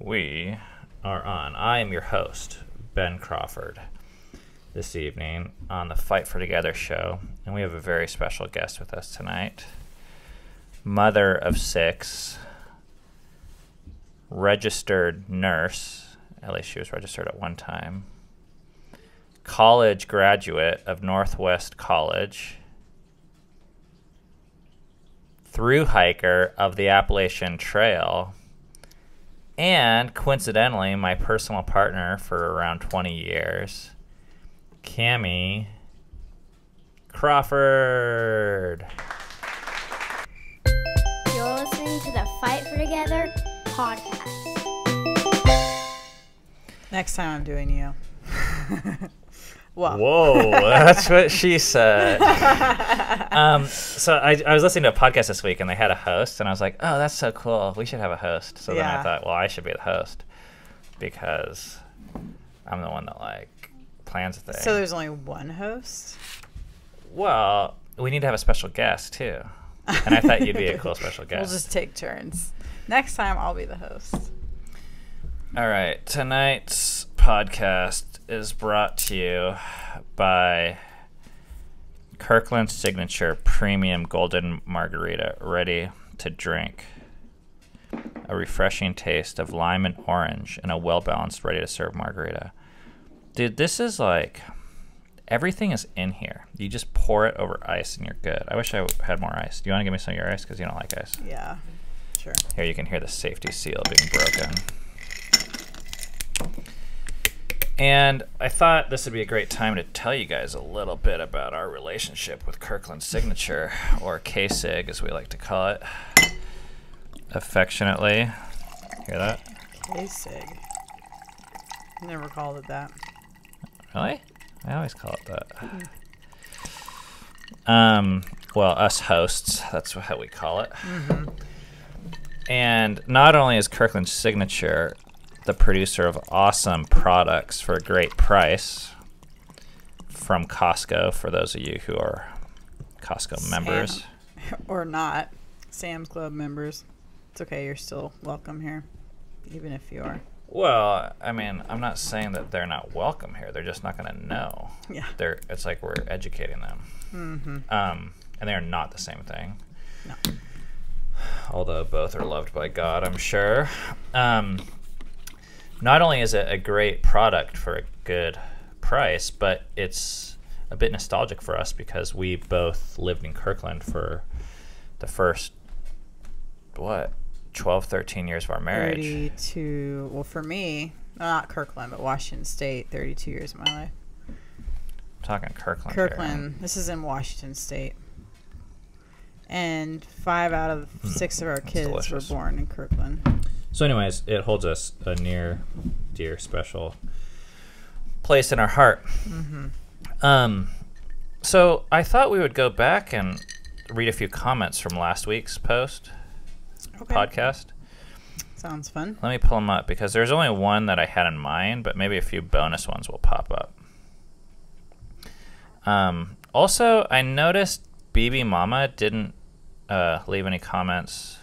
We are on. I am your host, Ben Crawford, this evening on the Fight for Together show, and we have a very special guest with us tonight. Mother of 6, registered nurse, at least she was registered at one time, college graduate of Northwest College, thru hiker of the Appalachian Trail, and coincidentally, my personal partner for around 20 years, Cammie Crawford. You're listening to the Fight for Together podcast. Next time I'm doing you. Whoa, that's what she said. So I was listening to a podcast this week, and they had a host, and I was like, oh, that's so cool. We should have a host. So then I thought, well, I should be the host because I'm the one that, plans the thing. So there's only one host? Well, we need to have a special guest, too. And I thought you'd be a cool special guest. We'll just take turns. Next time, I'll be the host. All right. Tonight's podcast is brought to you by Kirkland's Signature Premium Golden Margarita, ready to drink. A refreshing taste of lime and orange in a well-balanced, ready-to-serve margarita. Dude, this is everything is in here. You just pour it over ice and you're good. I wish I had more ice. Do you want to give me some of your ice? Because you don't like ice. Yeah, sure. Here, you can hear the safety seal being broken. And I thought this would be a great time to tell you guys a little bit about our relationship with Kirkland's Signature, or K-Sig as we like to call it, affectionately. Hear that? K-Sig. Never called it that. Really? I always call it that. Well, us hosts, that's how we call it. Mm-hmm. And not only is Kirkland's Signature the producer of awesome products for a great price from Costco, for those of you who are Costco members. Or not. Sam's Club members. It's okay, you're still welcome here, even if you are. Well, I mean, I'm not saying that they're not welcome here. They're just not going to know. Yeah. It's like we're educating them. Mm-hmm. And they are not the same thing. No. Although both are loved by God, I'm sure. Not only is it a great product for a good price, but it's a bit nostalgic for us because we both lived in Kirkland for the first, 12, 13 years of our marriage. 32, well, for me, not Kirkland, but Washington State, 32 years of my life. I'm talking Kirkland. Kirkland. This is in Washington State. And 5 out of 6 of our kids were born in Kirkland. So anyways, it holds us a near, dear, special place in our heart. Mm-hmm. So I thought we would go back and read a few comments from last week's podcast. Sounds fun. Let me pull them up because there's only one that I had in mind, but maybe a few bonus ones will pop up. Also, I noticed BB Mama didn't leave any comments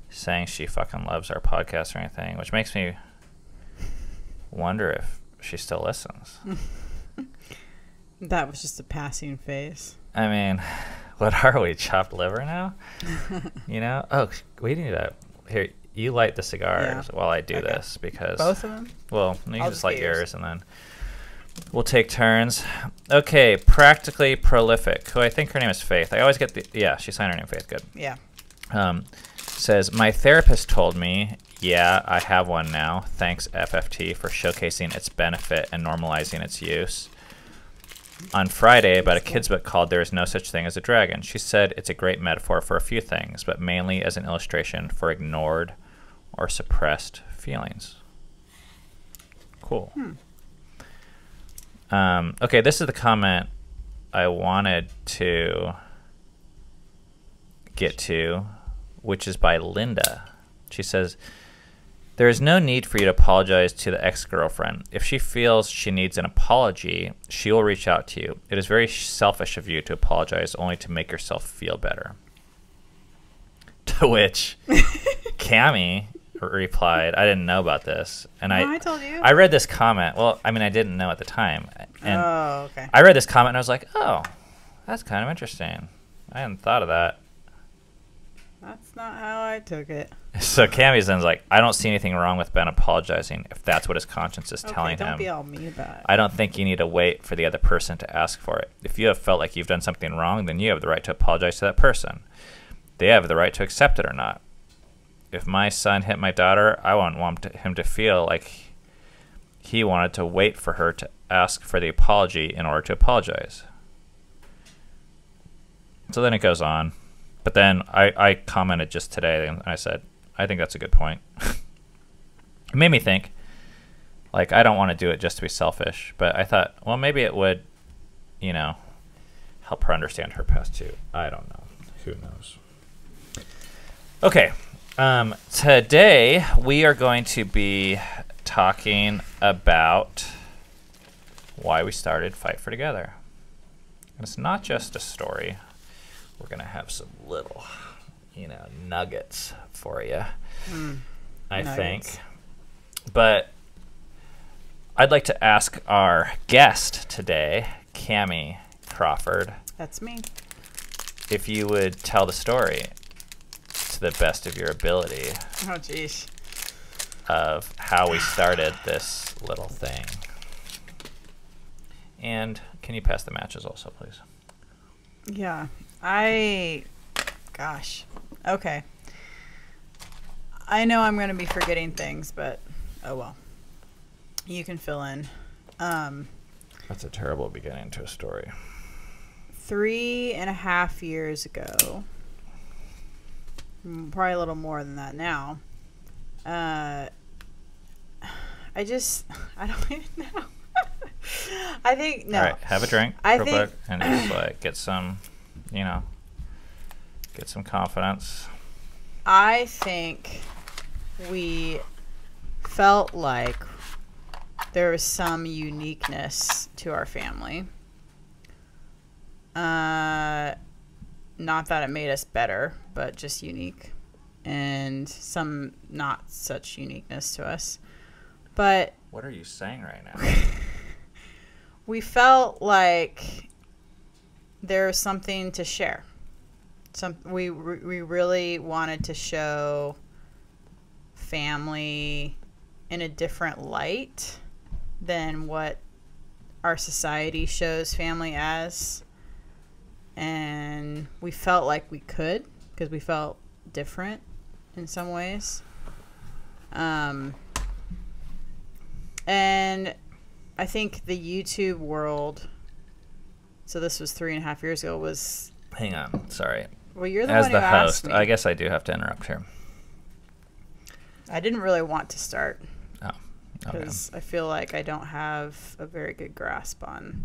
saying she fucking loves our podcast or anything, which makes me wonder if she still listens. That was just a passing phase. I mean, what are we, chopped liver now? You know? Oh, we need to... Here, you light the cigars while I do this because... Both of them? Well, you can just light yours and then we'll take turns. Okay, Practically Prolific, who I think her name is Faith. I always get the... Yeah, she signed her name Faith. Good. Yeah. Says, my therapist told me, yeah, I have one now. Thanks, FFT, for showcasing its benefit and normalizing its use. On Friday, about a kid's book called There Is No Such Thing as a Dragon. She said it's a great metaphor for a few things, but mainly as an illustration for ignored or suppressed feelings. Cool. Okay, this is the comment I wanted to get to, which is by Linda. She says, there is no need for you to apologize to the ex-girlfriend. If she feels she needs an apology, she will reach out to you. It is very selfish of you to apologize only to make yourself feel better. To which Cammie replied. I didn't know about this, and I told you. I read this comment. Well, I mean, I didn't know at the time, and okay. I read this comment and I was like, oh, that's kind of interesting. I hadn't thought of that. That's not how I took it. So Cammy's then's like, I don't see anything wrong with Ben apologizing if that's what his conscience is telling don't him. be all mean about it. I don't think you need to wait for the other person to ask for it. If you have felt like you've done something wrong, then you have the right to apologize to that person. They have the right to accept it or not. If my son hit my daughter, I wouldn't want him to feel like he wanted to wait for her to ask for the apology in order to apologize. So then it goes on. But then I commented just today and I said, I think that's a good point. It made me think, like, I don't want to do it just to be selfish, but I thought, well, maybe it would, you know, help her understand her past too. I don't know. Who knows? Okay. Today we are going to be talking about why we started Fight for Together. And it's not just a story. We're going to have some little, you know, nuggets for you, I think. But I'd like to ask our guest today, Cammie Crawford. That's me. If you would tell the story to the best of your ability. Oh, jeez. Of how we started this little thing. And can you pass the matches also, please? Yeah. Gosh. Okay. I know I'm going to be forgetting things, but oh well. You can fill in. That's a terrible beginning to a story. 3.5 years ago, probably a little more than that now, I don't even know. I think, no. All right, have a drink real quick and just like get some, you know, get some confidence. I think we felt like there was some uniqueness to our family. Not that it made us better, but just unique. And some not such uniqueness to us. But what are you saying right now? We felt like there was something to share. We really wanted to show family in a different light than what our society shows family as. And we felt like we could, because we felt different in some ways. And I think the YouTube world, so this was 3.5 years ago, was... Hang on, sorry. Well, you're the As one who the asked host, me. I guess I do have to interrupt here. I didn't really want to start. Oh, okay. Because I feel like I don't have a very good grasp on,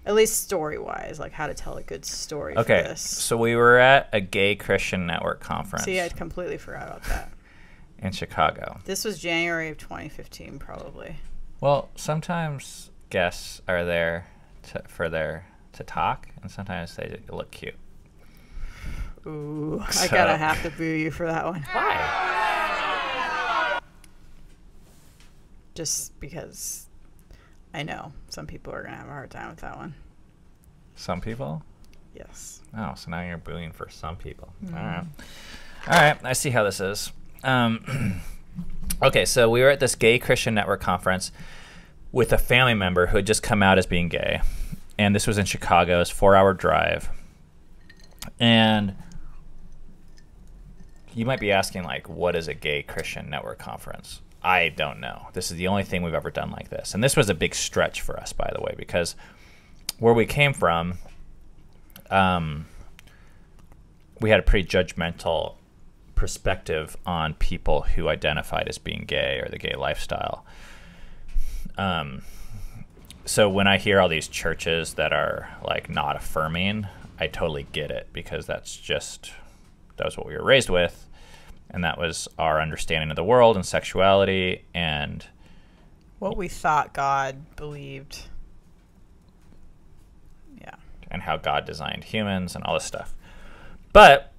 at least story-wise, like how to tell a good story for this. So we were at a gay Christian network conference. See, I completely forgot about that. In Chicago. This was January of 2015, probably. Well, sometimes guests are there to talk, and sometimes they look cute. Ooh, I gotta have to boo you for that one. Why? Just because I know some people are gonna have a hard time with that one. Some people? Yes. Oh, so now you're booing for some people. All right, I see how this is. Okay, so we were at this gay Christian network conference with a family member who had just come out as being gay. And this was in Chicago. It's a 4-hour drive. And you might be asking, like, what is a gay Christian network conference? I don't know. This is the only thing we've ever done like this. And this was a big stretch for us, by the way, because where we came from, we had a pretty judgmental perspective on people who identified as being gay or the gay lifestyle. So when I hear all these churches that are like not affirming, I totally get it, because that was what we were raised with, and that was our understanding of the world and sexuality and what we thought God believed. Yeah. And how God designed humans and all this stuff. But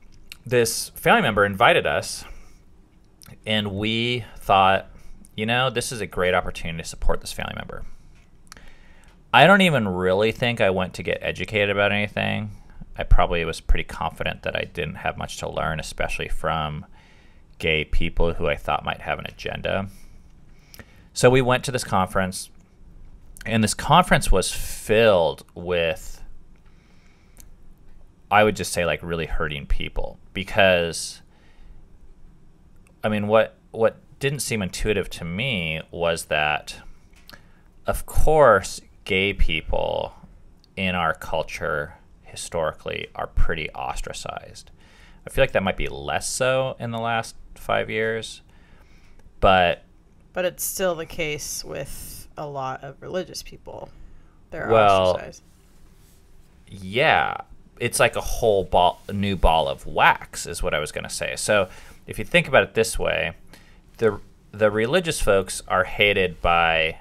this family member invited us And we thought, this is a great opportunity to support this family member. I don't even really think I went to get educated about anything. I probably was pretty confident that I didn't have much to learn, especially from gay people who I thought might have an agenda. So we went to this conference, and this conference was filled with, I would just say, like, really hurting people. Because, I mean, what didn't seem intuitive to me was that, of course, gay people in our culture historically are pretty ostracized. I feel like that might be less so in the last 5 years, but it's still the case with a lot of religious people. They're well, ostracized. Yeah, it's like a new ball of wax is what I was going to say. So if you think about it this way, the religious folks are hated by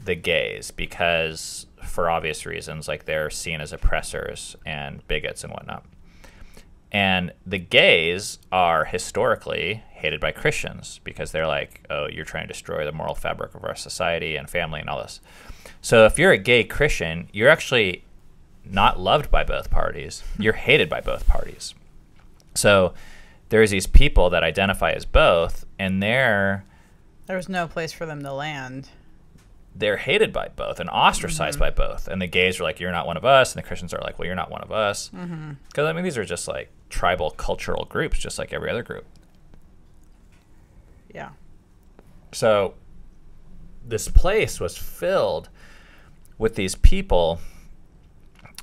the gays because, for obvious reasons, like they're seen as oppressors and bigots and whatnot. And the gays are historically hated by Christians because they're like, oh, you're trying to destroy the moral fabric of our society and family and all this. So if you're a gay Christian, you're actually not loved by both parties. You're hated by both parties. So there's these people that identify as both, and there's no place for them to land. They're hated by both and ostracized by both. And the gays are like, you're not one of us. And the Christians are like, well, you're not one of us. Because, I mean, these are just like tribal cultural groups, just like every other group. Yeah. So this place was filled with these people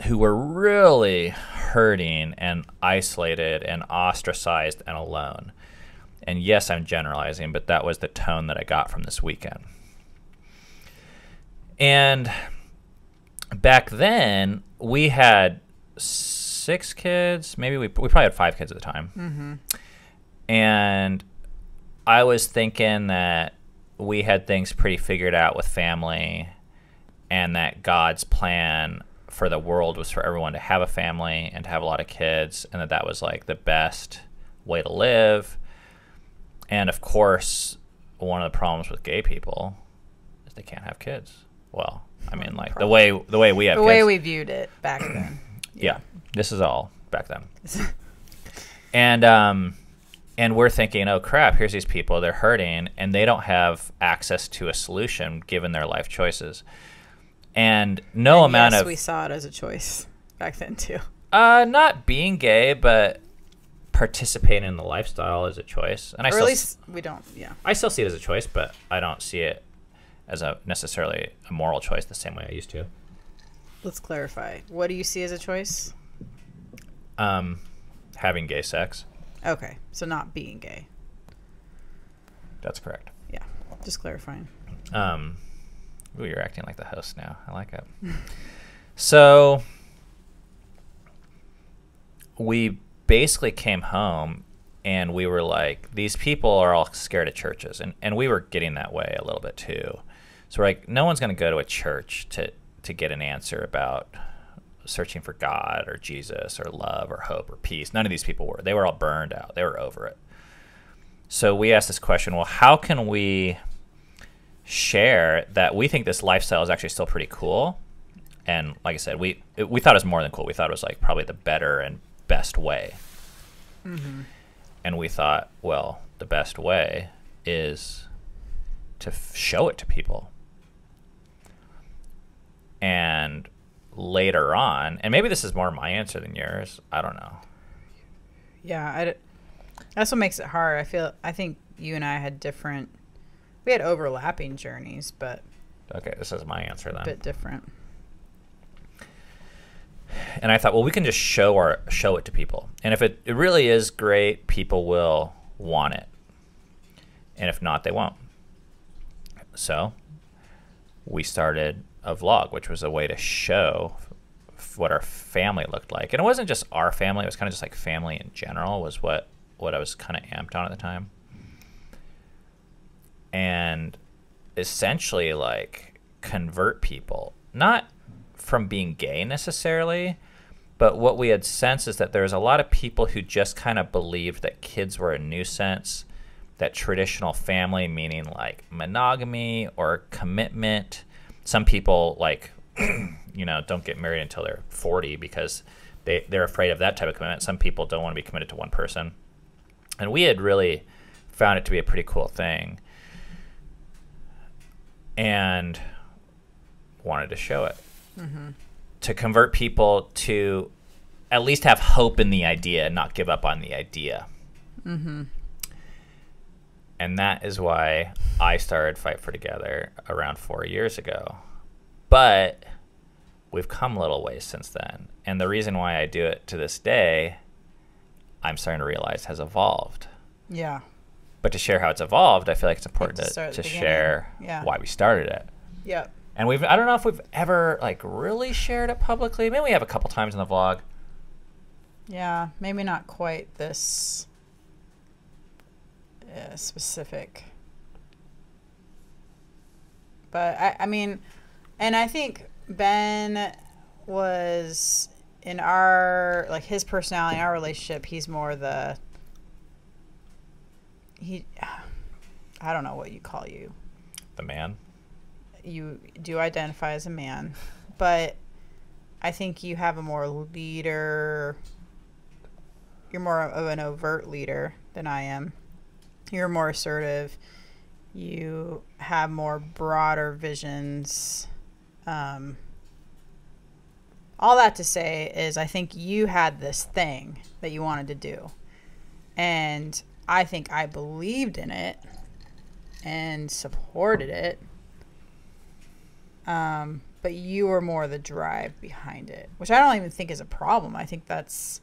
who were really hurting and isolated and ostracized and alone. And yes, I'm generalizing, but that was the tone that I got from this weekend. And back then, we had 6 kids. Maybe we probably had 5 kids at the time. And I was thinking that we had things pretty figured out with family, and that God's plan for the world was for everyone to have a family and to have a lot of kids, and that was like the best way to live. And of course, one of the problems with gay people is they can't have kids. Well, I mean, like the way we have the kids. way we viewed it back then. Yeah, this is all back then. And we're thinking, oh crap, here's these people, they're hurting, and they don't have access to a solution given their life choices. And we saw it as a choice back then too. Not being gay, but participating in the lifestyle is a choice. And at least we don't. Yeah. I still see it as a choice, but I don't see it as necessarily a moral choice the same way I used to. Let's clarify. What do you see as a choice? Having gay sex. Okay, so not being gay. That's correct. Yeah, just clarifying. Ooh, you're acting like the host now. I like it. So we basically came home and we were like, these people are all scared of churches. And we were getting that way a little bit too. So we're like, no one's going to go to a church to get an answer about searching for God or Jesus or love or hope or peace. None of these people were. They were all burned out. They were over it. So we asked this question, well, how can we share that we think this lifestyle is actually still pretty cool? And like I said, we thought it was more than cool. We thought it was like probably the better and best way. And we thought, well, the best way is to show it to people. And later on, and maybe this is more my answer than yours, I don't know. Yeah, that's what makes it hard. I think you and I had we had overlapping journeys, but okay, this is my answer then. A bit different. And I thought, well, we can just show it to people. And if it really is great, people will want it. And if not, they won't. So we started a vlog, which was a way to show what our family looked like. And it wasn't just our family. It was kind of just like family in general was what I was kind of amped on at the time. And essentially like convert people, not from being gay necessarily, but what we had sensed is that there was a lot of people who just kind of believed that kids were a nuisance, that traditional family, meaning like monogamy or commitment. Some people like, don't get married until they're 40 because they're afraid of that type of commitment. Some people don't want to be committed to one person. And we had really found it to be a pretty cool thing and wanted to show it. To convert people to at least have hope in the idea and not give up on the idea. And that is why I started Fight for Together around 4 years ago. But we've come a little ways since then. And the reason why I do it to this day, I'm starting to realize has evolved. Yeah. But to share how it's evolved, I feel like it's important to share why we started it. Yep. And I don't know if we've ever like really shared it publicly. Maybe we have a couple times in the vlog. Yeah, maybe not quite this specific. But I mean, and I think Ben was in our, like his personality, our relationship, he's more I don't know what you call you. The man? You do identify as a man, but I think you have a more leader. You're more of an overt leader than I am. You're more assertive. You have more broader visions. All that to say is I think you had this thing that you wanted to do. And I think I believed in it and supported it. But you were more the drive behind it, which I don't even think is a problem. I think that's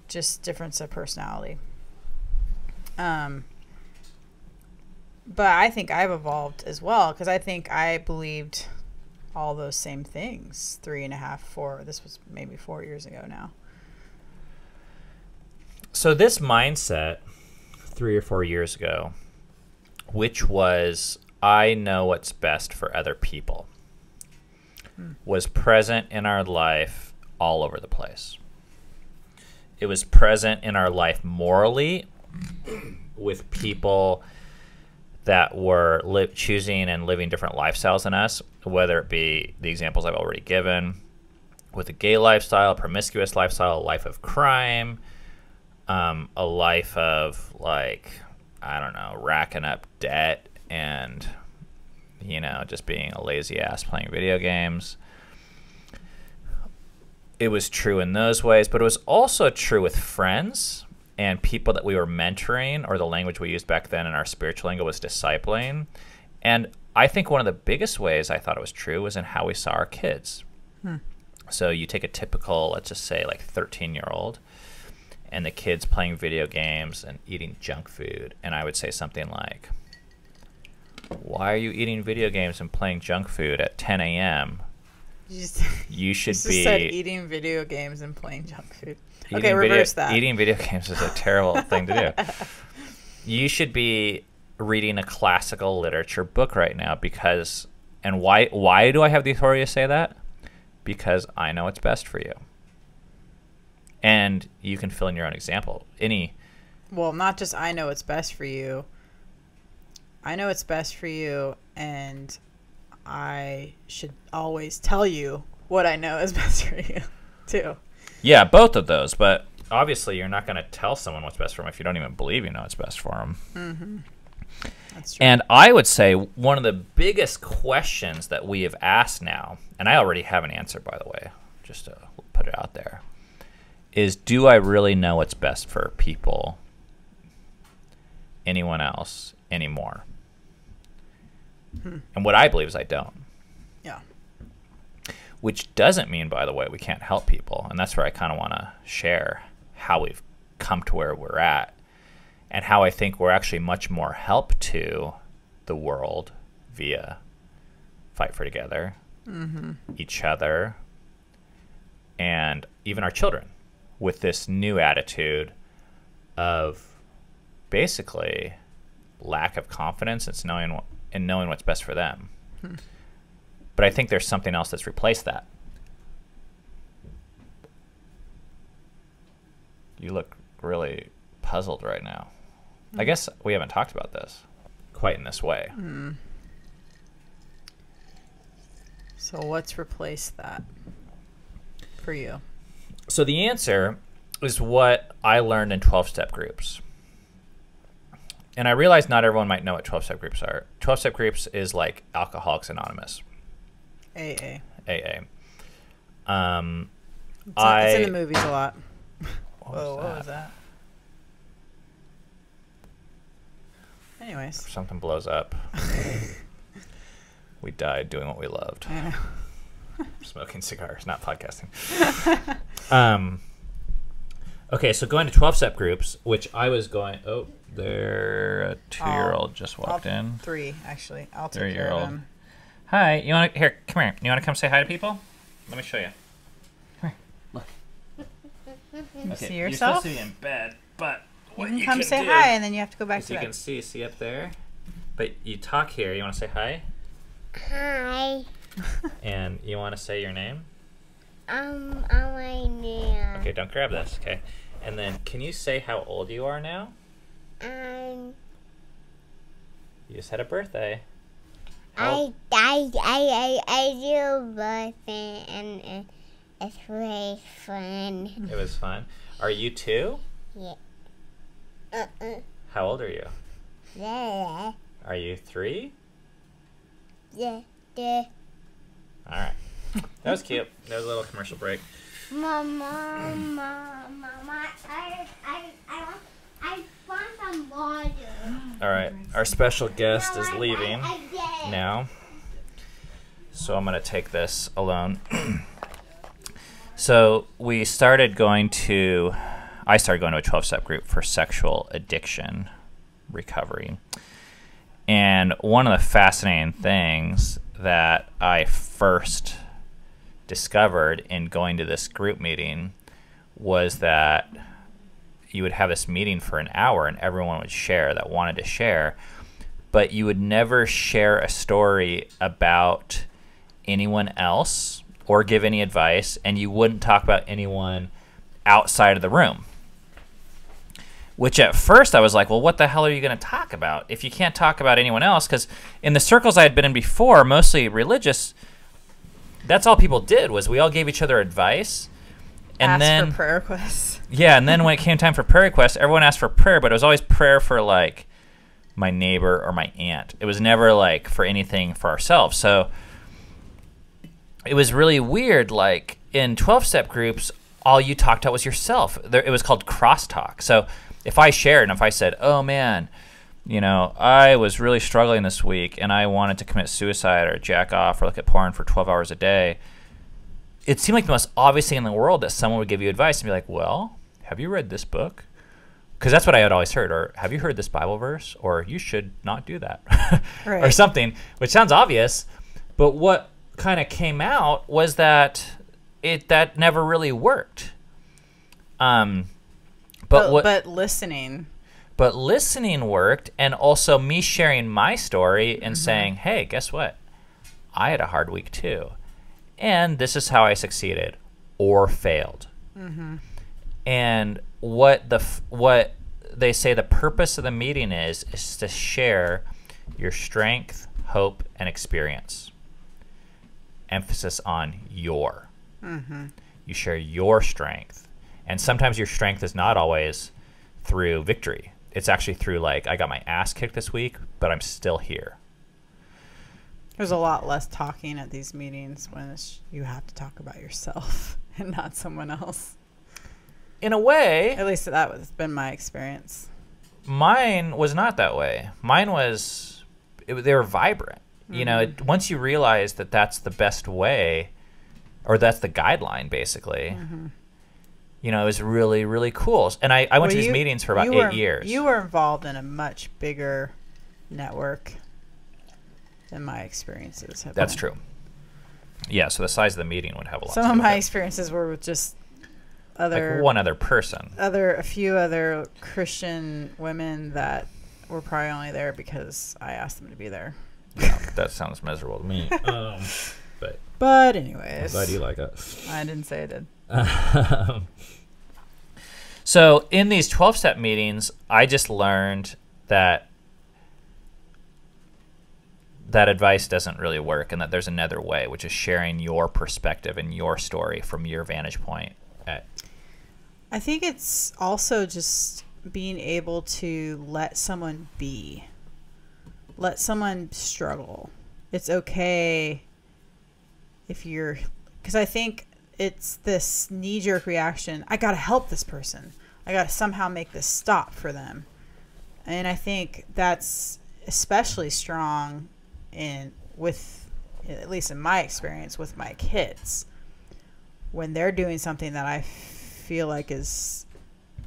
just difference of personality. But I think I've evolved as well because I think I believed all those same things 3.5, 4. This was maybe 4 years ago now. So this mindset 3 or 4 years ago, which was I know what's best for other people, was present in our life all over the place. It was present in our life morally with people that were choosing and living different lifestyles than us, whether it be the examples I've already given, with a gay lifestyle, a promiscuous lifestyle, a life of crime, a life of racking up debt and, just being a lazy ass playing video games. It was true in those ways, but it was also true with friends and people that we were mentoring, or the language we used back then in our spiritual lingo was discipling. And I think one of the biggest ways I thought it was true was in how we saw our kids. So you take a typical, let's just say 13-year-old, and the kid's playing video games and eating junk food. And I would say something like, why are you eating video games and playing junk food at 10 a.m.? You should be said eating video games and playing junk food. Okay, reverse that. Eating video games is a terrible thing to do. You should be reading a classical literature book right now because, and why do I have the authority to say that? Because I know what's best for you. And you can fill in your own example. Well, not just I know what's best for you. I know what's best for you, and I should always tell you what I know is best for you, too. Yeah, both of those. But obviously, you're not going to tell someone what's best for them if you don't even believe you know what's best for them. Mm-hmm. That's true. And I would say one of the biggest questions that we have asked now, and I already have an answer, by the way, just to put it out there, is do I really know what's best for people, anyone else, anymore? And what I believe is I don't. Yeah. Which doesn't mean, by the way, we can't help people. And that's where I kind of want to share how we've come to where we're at and how I think we're actually much more help to the world via Fight for Together, each other, and even our children with this new attitude of basically lack of confidence in knowing what's best for them. But I think there's something else that's replaced that. You look really puzzled right now. I guess we haven't talked about this quite in this way. So what's replaced that for you? So the answer is what I learned in 12-step groups. And I realize not everyone might know what 12-step groups are. 12-step groups is like Alcoholics Anonymous. AA. AA. It's in the movies a lot. What was that? Anyways. Something blows up. We died doing what we loved. I know. Smoking cigars, not podcasting. Okay, so going to 12-step groups, which I was going... Oh, there, a 2-year-old just walked in. 3, actually. I'll take care of him. Hi, you want to... Here, come here. You want to come say hi to people? Let me show you. Come here, look. You see You're yourself? supposed to be in bed, but what You you can come say do hi, and then you have to go back is to you bed. can see up there? But you talk here. You want to say hi? Hi. And you want to say your name? On my name. Okay, don't grab this, okay? And then can you say how old you are now? You just had a birthday. I do birthday and it's really fun. It was fun. Are you 2? Yeah. How old are you? Yeah. Are you 3? Yeah. All right. That was cute. That was a little commercial break. Mama, I want some water. All right. Our special guest is leaving now. So I'm going to take this alone. So I started going to a 12-step group for sexual addiction recovery. And one of the fascinating things that I first discovered in going to this group meeting was that you would have this meeting for an hour and everyone would share that wanted to share, but you would never share a story about anyone else or give any advice, and you wouldn't talk about anyone outside of the room. Which at first I was like, well, what the hell are you going to talk about if you can't talk about anyone else? Because in the circles I had been in before, mostly religious, that's all people did was we all gave each other advice. And Ask for prayer requests. Yeah, and then when it came time for prayer requests, everyone asked for prayer, but it was always prayer for like my neighbor or my aunt. It was never like for anything for ourselves. So it was really weird. Like in 12-step groups, all you talked about was yourself. It was called crosstalk. So if I shared and if I said, oh man, you know, I was really struggling this week and I wanted to commit suicide or jack off or look at porn for 12 hours a day, it seemed like the most obvious thing in the world that someone would give you advice and be like, well, have you read this book? Because that's what I had always heard. Or have you heard this Bible verse? Or you should not do that. Right. Or something, which sounds obvious. But what kind of came out was that that never really worked. But listening. But listening worked, and also me sharing my story and saying, hey, guess what? I had a hard week too. And this is how I succeeded or failed. And what they say the purpose of the meeting is to share your strength, hope, and experience. Emphasis on your. You share your strength. And sometimes your strength is not always through victory. It's actually through like, I got my ass kicked this week, but I'm still here. There's a lot less talking at these meetings when you have to talk about yourself and not someone else. In a way. At least that has been my experience. Mine was not that way. Mine was, they were vibrant. You know, once you realize that that's the best way, or that's the guideline, basically, you know, it was really, really cool. And I went to these meetings for about 8 years. You were involved in a much bigger network than my experiences have That's been. true. Yeah, so the size of the meeting would have a lot to Some do of my with it. experiences were with just Like one other person. a few other Christian women that were probably only there because I asked them to be there. Yeah, that sounds miserable to me. But anyways, Glad you like it. I didn't say I did. So in these 12-step meetings, I just learned that advice doesn't really work, and that there's another way, which is sharing your perspective and your story from your vantage point. I think it's also just being able to let someone be, let someone struggle. It's okay if you're, because I think it's this knee-jerk reaction. I got to help this person. I got to somehow make this stop for them. And I think that's especially strong with, at least in my experience, with my kids. When they're doing something that I feel like is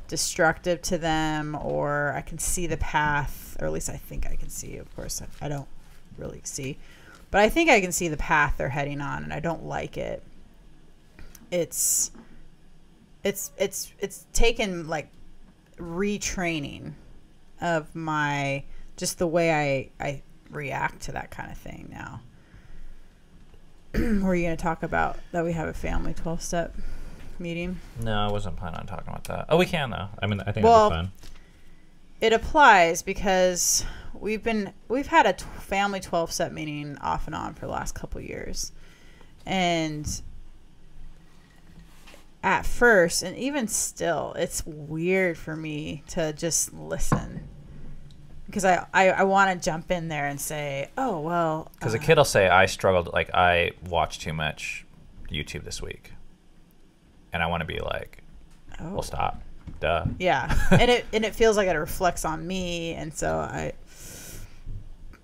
destructive to them, or I can see the path, or at least I think I can see. Of course, I don't really see. But I think I can see the path they're heading on, and I don't like it. It's taken like retraining of my, just the way I react to that kind of thing now. Were you going to talk about that we have a family 12-step meeting? No, I wasn't planning on talking about that. Oh, we can though. I mean, I think Well, that'd be fun. It applies because we've had a family 12-step meeting off and on for the last couple years. And at first, and even still, it's weird for me to just listen. Because I want to jump in there and say, oh, well. Because a kid will say, I struggled, like, I watched too much YouTube this week. And I want to be like, oh. Well, stop. Duh. Yeah. and it feels like it reflects on me. And so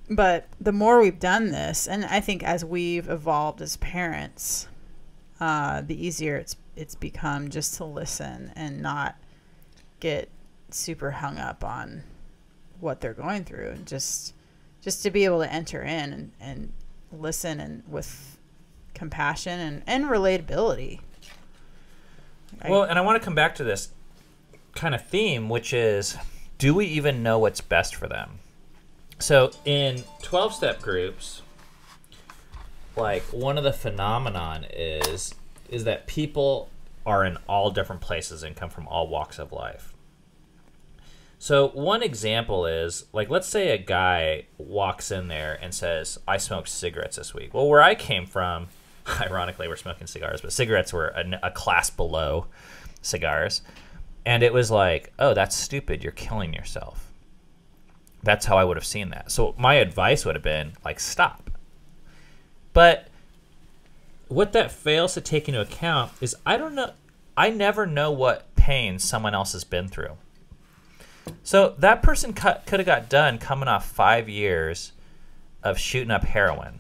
but the more we've done this, and I think as we've evolved as parents, the easier it's become just to listen and not get super hung up on what they're going through, and just to be able to enter in and listen, and with compassion and relatability. Well, and I want to come back to this kind of theme, which is, do we even know what's best for them? So in 12-step groups, like, one of the phenomenon is that people are in all different places and come from all walks of life. So one example is, like, let's say a guy walks in there and says, I smoked cigarettes this week. Well, where I came from, ironically, we're smoking cigars, but cigarettes were a class below cigars. And it was like, oh, that's stupid. You're killing yourself. That's how I would have seen that. So my advice would have been, like, stop. But what that fails to take into account is, I never know what pain someone else has been through. So that person could have got done coming off 5 years of shooting up heroin.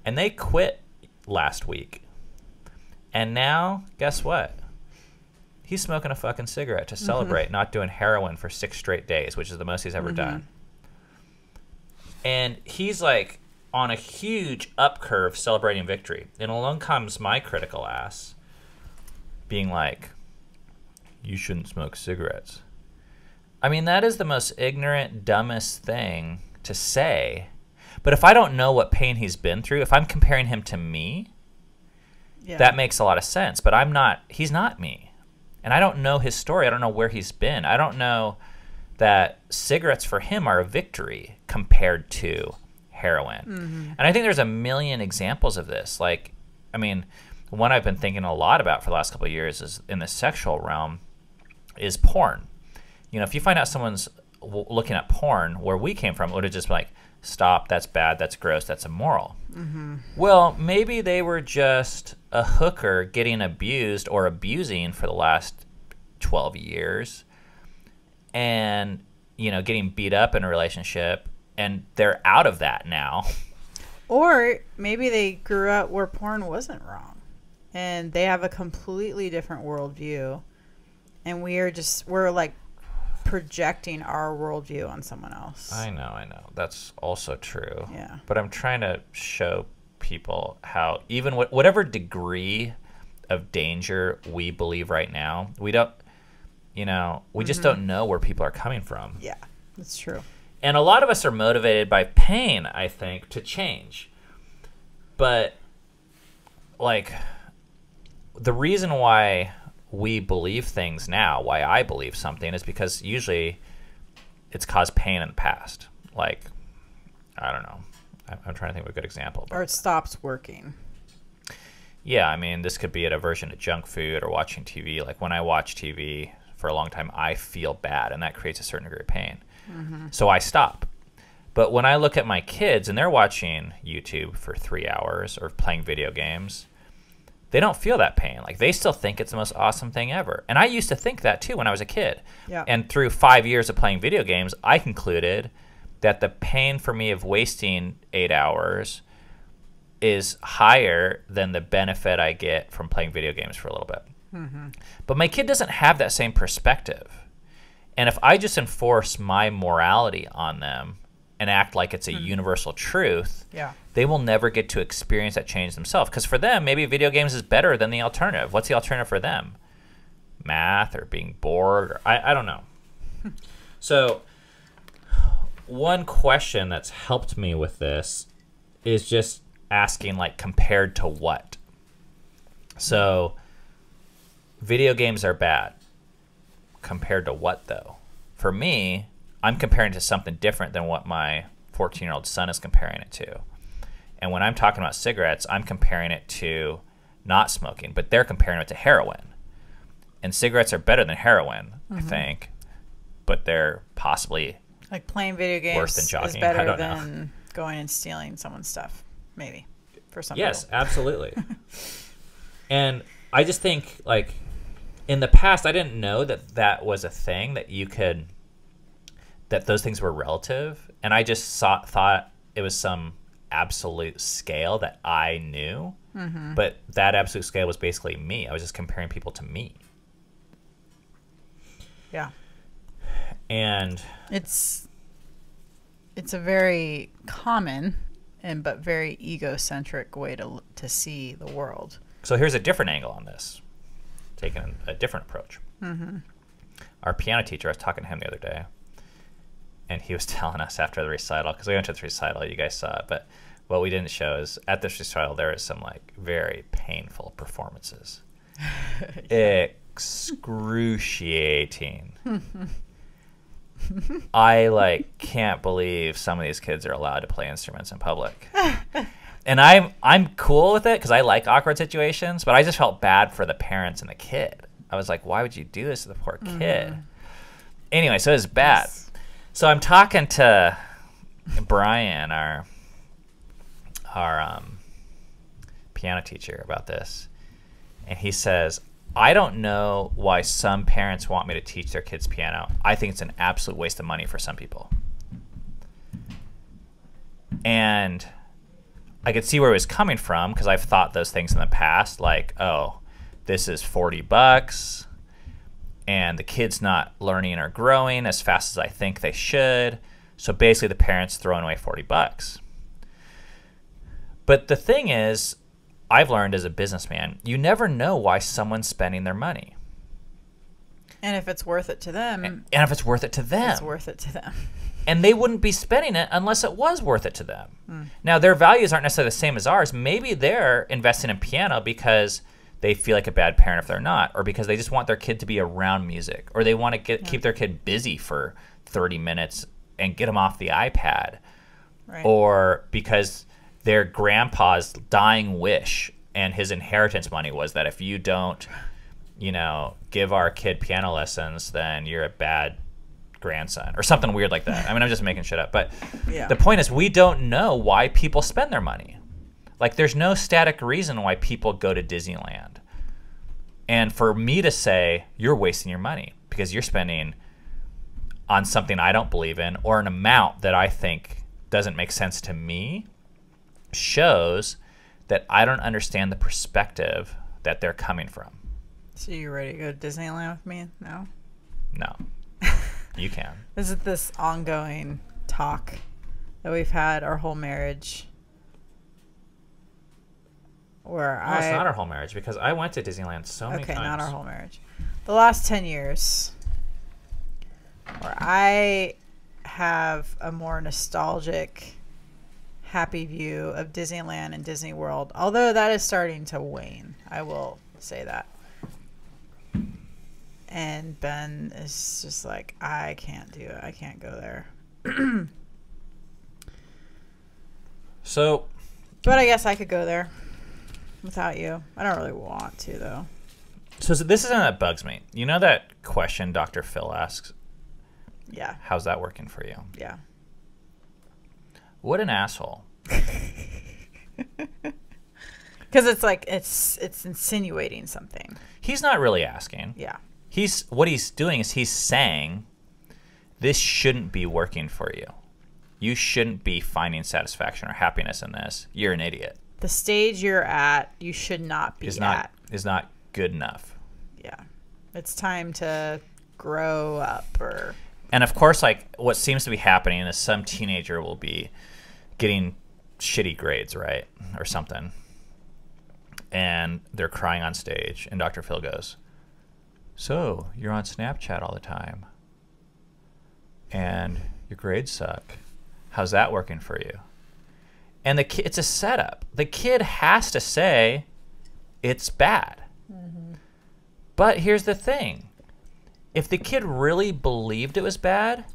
And they quit last week. And now, guess what? He's smoking a fucking cigarette to celebrate not doing heroin for 6 straight days, which is the most he's ever done. And he's like on a huge up curve celebrating victory. And along comes my critical ass being like, you shouldn't smoke cigarettes. I mean, that is the most ignorant, dumbest thing to say. But if I don't know what pain he's been through, if I'm comparing him to me, that makes a lot of sense. But he's not me. And I don't know his story. I don't know where he's been. I don't know that cigarettes for him are a victory compared to heroin. And I think there's a million examples of this. Like, I mean, one I've been thinking a lot about for the last couple of years is in the sexual realm is porn. You know, if you find out someone's looking at porn where we came from, it would have just been like, stop, that's bad, that's gross, that's immoral. Well, maybe they were just a hooker getting abused or abusing for the last 12 years and, you know, getting beat up in a relationship, and they're out of that now. Or maybe they grew up where porn wasn't wrong and they have a completely different worldview, and we're like projecting our worldview on someone else. I know. That's also true. Yeah. But I'm trying to show people how even whatever degree of danger we believe right now, we don't, we just don't know where people are coming from. Yeah, that's true. And a lot of us are motivated by pain, I think, to change. But, like, the reason why we believe things now, why I believe something, is because usually it's caused pain in the past. Like, I don't know. I'm trying to think of a good example. Or it stops working. Yeah, I mean, this could be an aversion to junk food or watching TV. Like when I watch TV for a long time, I feel bad, and that creates a certain degree of pain. So I stop. But when I look at my kids and they're watching YouTube for 3 hours or playing video games, they don't feel that pain. Like they still think it's the most awesome thing ever. And I used to think that too when I was a kid. Yeah. And through 5 years of playing video games, I concluded that the pain for me of wasting 8 hours is higher than the benefit I get from playing video games for a little bit. But my kid doesn't have that same perspective. And if I just enforce my morality on them and act like it's a universal truth, they will never get to experience that change themselves. Because for them, maybe video games is better than the alternative. What's the alternative for them? Math or being bored? Or, I don't know. So one question that's helped me with this is just asking, like, compared to what? So video games are bad. Compared to what, though? For me, I'm comparing to something different than what my 14-year-old son is comparing it to. And when I'm talking about cigarettes, I'm comparing it to not smoking, but they're comparing it to heroin. And cigarettes are better than heroin, I think, but they're possibly like playing video games worse than jogging. is better than going and stealing someone's stuff, maybe, for some Yes, people. absolutely. And I just think, like, in the past, I didn't know that that was a thing, that you could, that those things were relative. And I just thought it was some absolute scale that I knew. But that absolute scale was basically me. I was just comparing people to me. Yeah. And it's a very common but very egocentric way to see the world. so here's a different angle on this, taking a different approach. Our piano teacher, I was talking to him the other day, and he was telling us after the recital, because we went to this recital, you guys saw it, but what we didn't show is at this recital there was some like very painful performances. Excruciating. I like can't believe some of these kids are allowed to play instruments in public. And I'm cool with it because I like awkward situations, but I just felt bad for the parents and the kid. I was like, why would you do this to the poor kid? Anyway, so it was bad. Yes. So I'm talking to Brian, our piano teacher, about this, and he says, I don't know why some parents want me to teach their kids piano. I think it's an absolute waste of money for some people. And I could see where it was coming from, because I've thought those things in the past, like, oh, this is $40 and the kid's not learning or growing as fast as I think they should. So basically the parent's throwing away $40. But the thing is, I've learned as a businessman, you never know why someone's spending their money. And if it's worth it to them. And if it's worth it to them. It's worth it to them. And they wouldn't be spending it unless it was worth it to them. Now, their values aren't necessarily the same as ours. Maybe they're investing in piano because they feel like a bad parent if they're not, or because they just want their kid to be around music, or they want to keep their kid busy for 30 minutes and get them off the iPad, Right. or because their grandpa's dying wish and his inheritance money was that if you don't, give our kid piano lessons, then you're a bad grandson, or something weird like that. I mean, I'm just making shit up. But the point is, we don't know why people spend their money. Like, there's no static reason why people go to Disneyland. And for me to say, you're wasting your money because you're spending on something I don't believe in, or an amount that I think doesn't make sense to me, shows that I don't understand the perspective that they're coming from. So you ready to go to Disneyland with me? No? No. You can. This is this ongoing talk that we've had our whole marriage. Where No, it's not our whole marriage, because I went to Disneyland so many times. Okay, not our whole marriage. The last 10 years, where I have a more nostalgic, happy view of Disneyland and Disney World, although that is starting to wane. I will say that. And Ben is just like, I can't do it. I can't go there. So, but I guess I could go there without you. I don't really want to, though. So this is something that bugs me. You know that question Dr. Phil asks? Yeah. How's that working for you? Yeah. What an asshole. Because it's like it's insinuating something. He's not really asking. Yeah. What he's doing is he's saying this shouldn't be working for you. You shouldn't be finding satisfaction or happiness in this. You're an idiot. The stage you're at, you should not be at. Is not good enough. Yeah. It's time to grow up or... And of course, like, what seems to be happening is some teenager will be getting shitty grades, right? Or something. And they're crying on stage. And Dr. Phil goes, so, you're on Snapchat all the time. And your grades suck. How's that working for you? And it's a setup. The kid has to say it's bad. Mm-hmm. But here's the thing. If the kid really believed it was bad,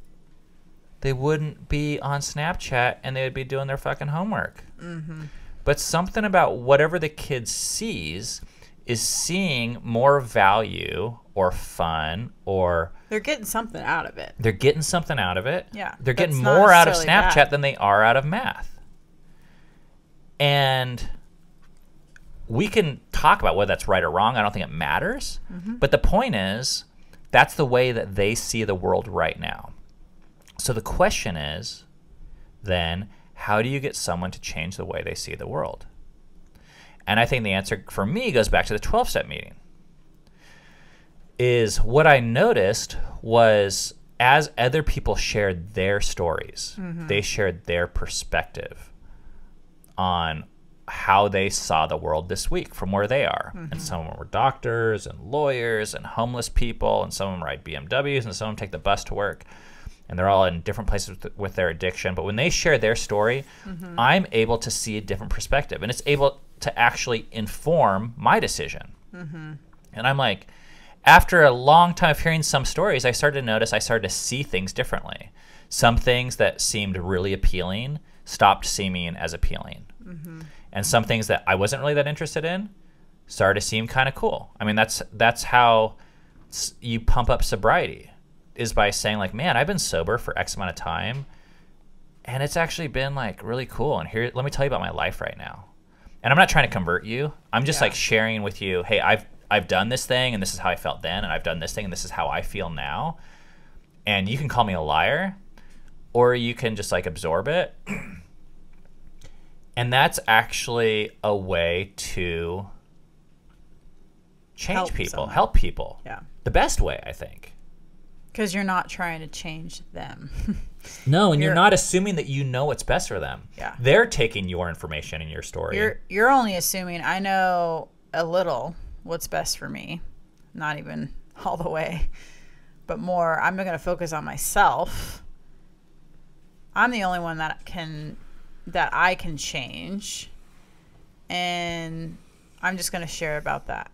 they wouldn't be on Snapchat and they would be doing their fucking homework. Mm-hmm. But something about whatever the kid sees is seeing more value or fun or... They're getting something out of it. They're getting something out of it. Yeah. They're getting more out of Snapchat than they are out of math. And we can talk about whether that's right or wrong. I don't think it matters. Mm-hmm. But the point is, that's the way that they see the world right now. So the question is, then, how do you get someone to change the way they see the world? And I think the answer for me goes back to the 12-step meeting. Is what I noticed was as other people shared their stories, mm-hmm. they shared their perspective on how they saw the world this week from where they are. Mm-hmm. And some of them were doctors and lawyers and homeless people, and some of them ride BMWs, and some of them take the bus to work. And they're all in different places with their addiction. But when they share their story, mm-hmm. I'm able to see a different perspective. And it's able to actually inform my decision. Mm-hmm. And I'm like, after a long time of hearing some stories, I started to see things differently. Some things that seemed really appealing stopped seeming as appealing. Mm-hmm. And some things that I wasn't really that interested in started to seem kind of cool. I mean, that's how you pump up sobriety, is by saying like, man, I've been sober for X amount of time, and it's actually been like really cool. And here, let me tell you about my life right now. And I'm not trying to convert you. I'm just like sharing with you, hey, I've done this thing, and this is how I felt then, and I've done this thing, and this is how I feel now. And you can call me a liar, or you can just like absorb it. And that's actually a way to change people, help people. Yeah. The best way, I think. Because you're not trying to change them. No, and you're not assuming that you know what's best for them. Yeah. They're taking your information and your story. You're only assuming I know a little what's best for me. Not even all the way. But more, I'm not going to focus on myself. I'm the only one that I can change. And I'm just going to share about that.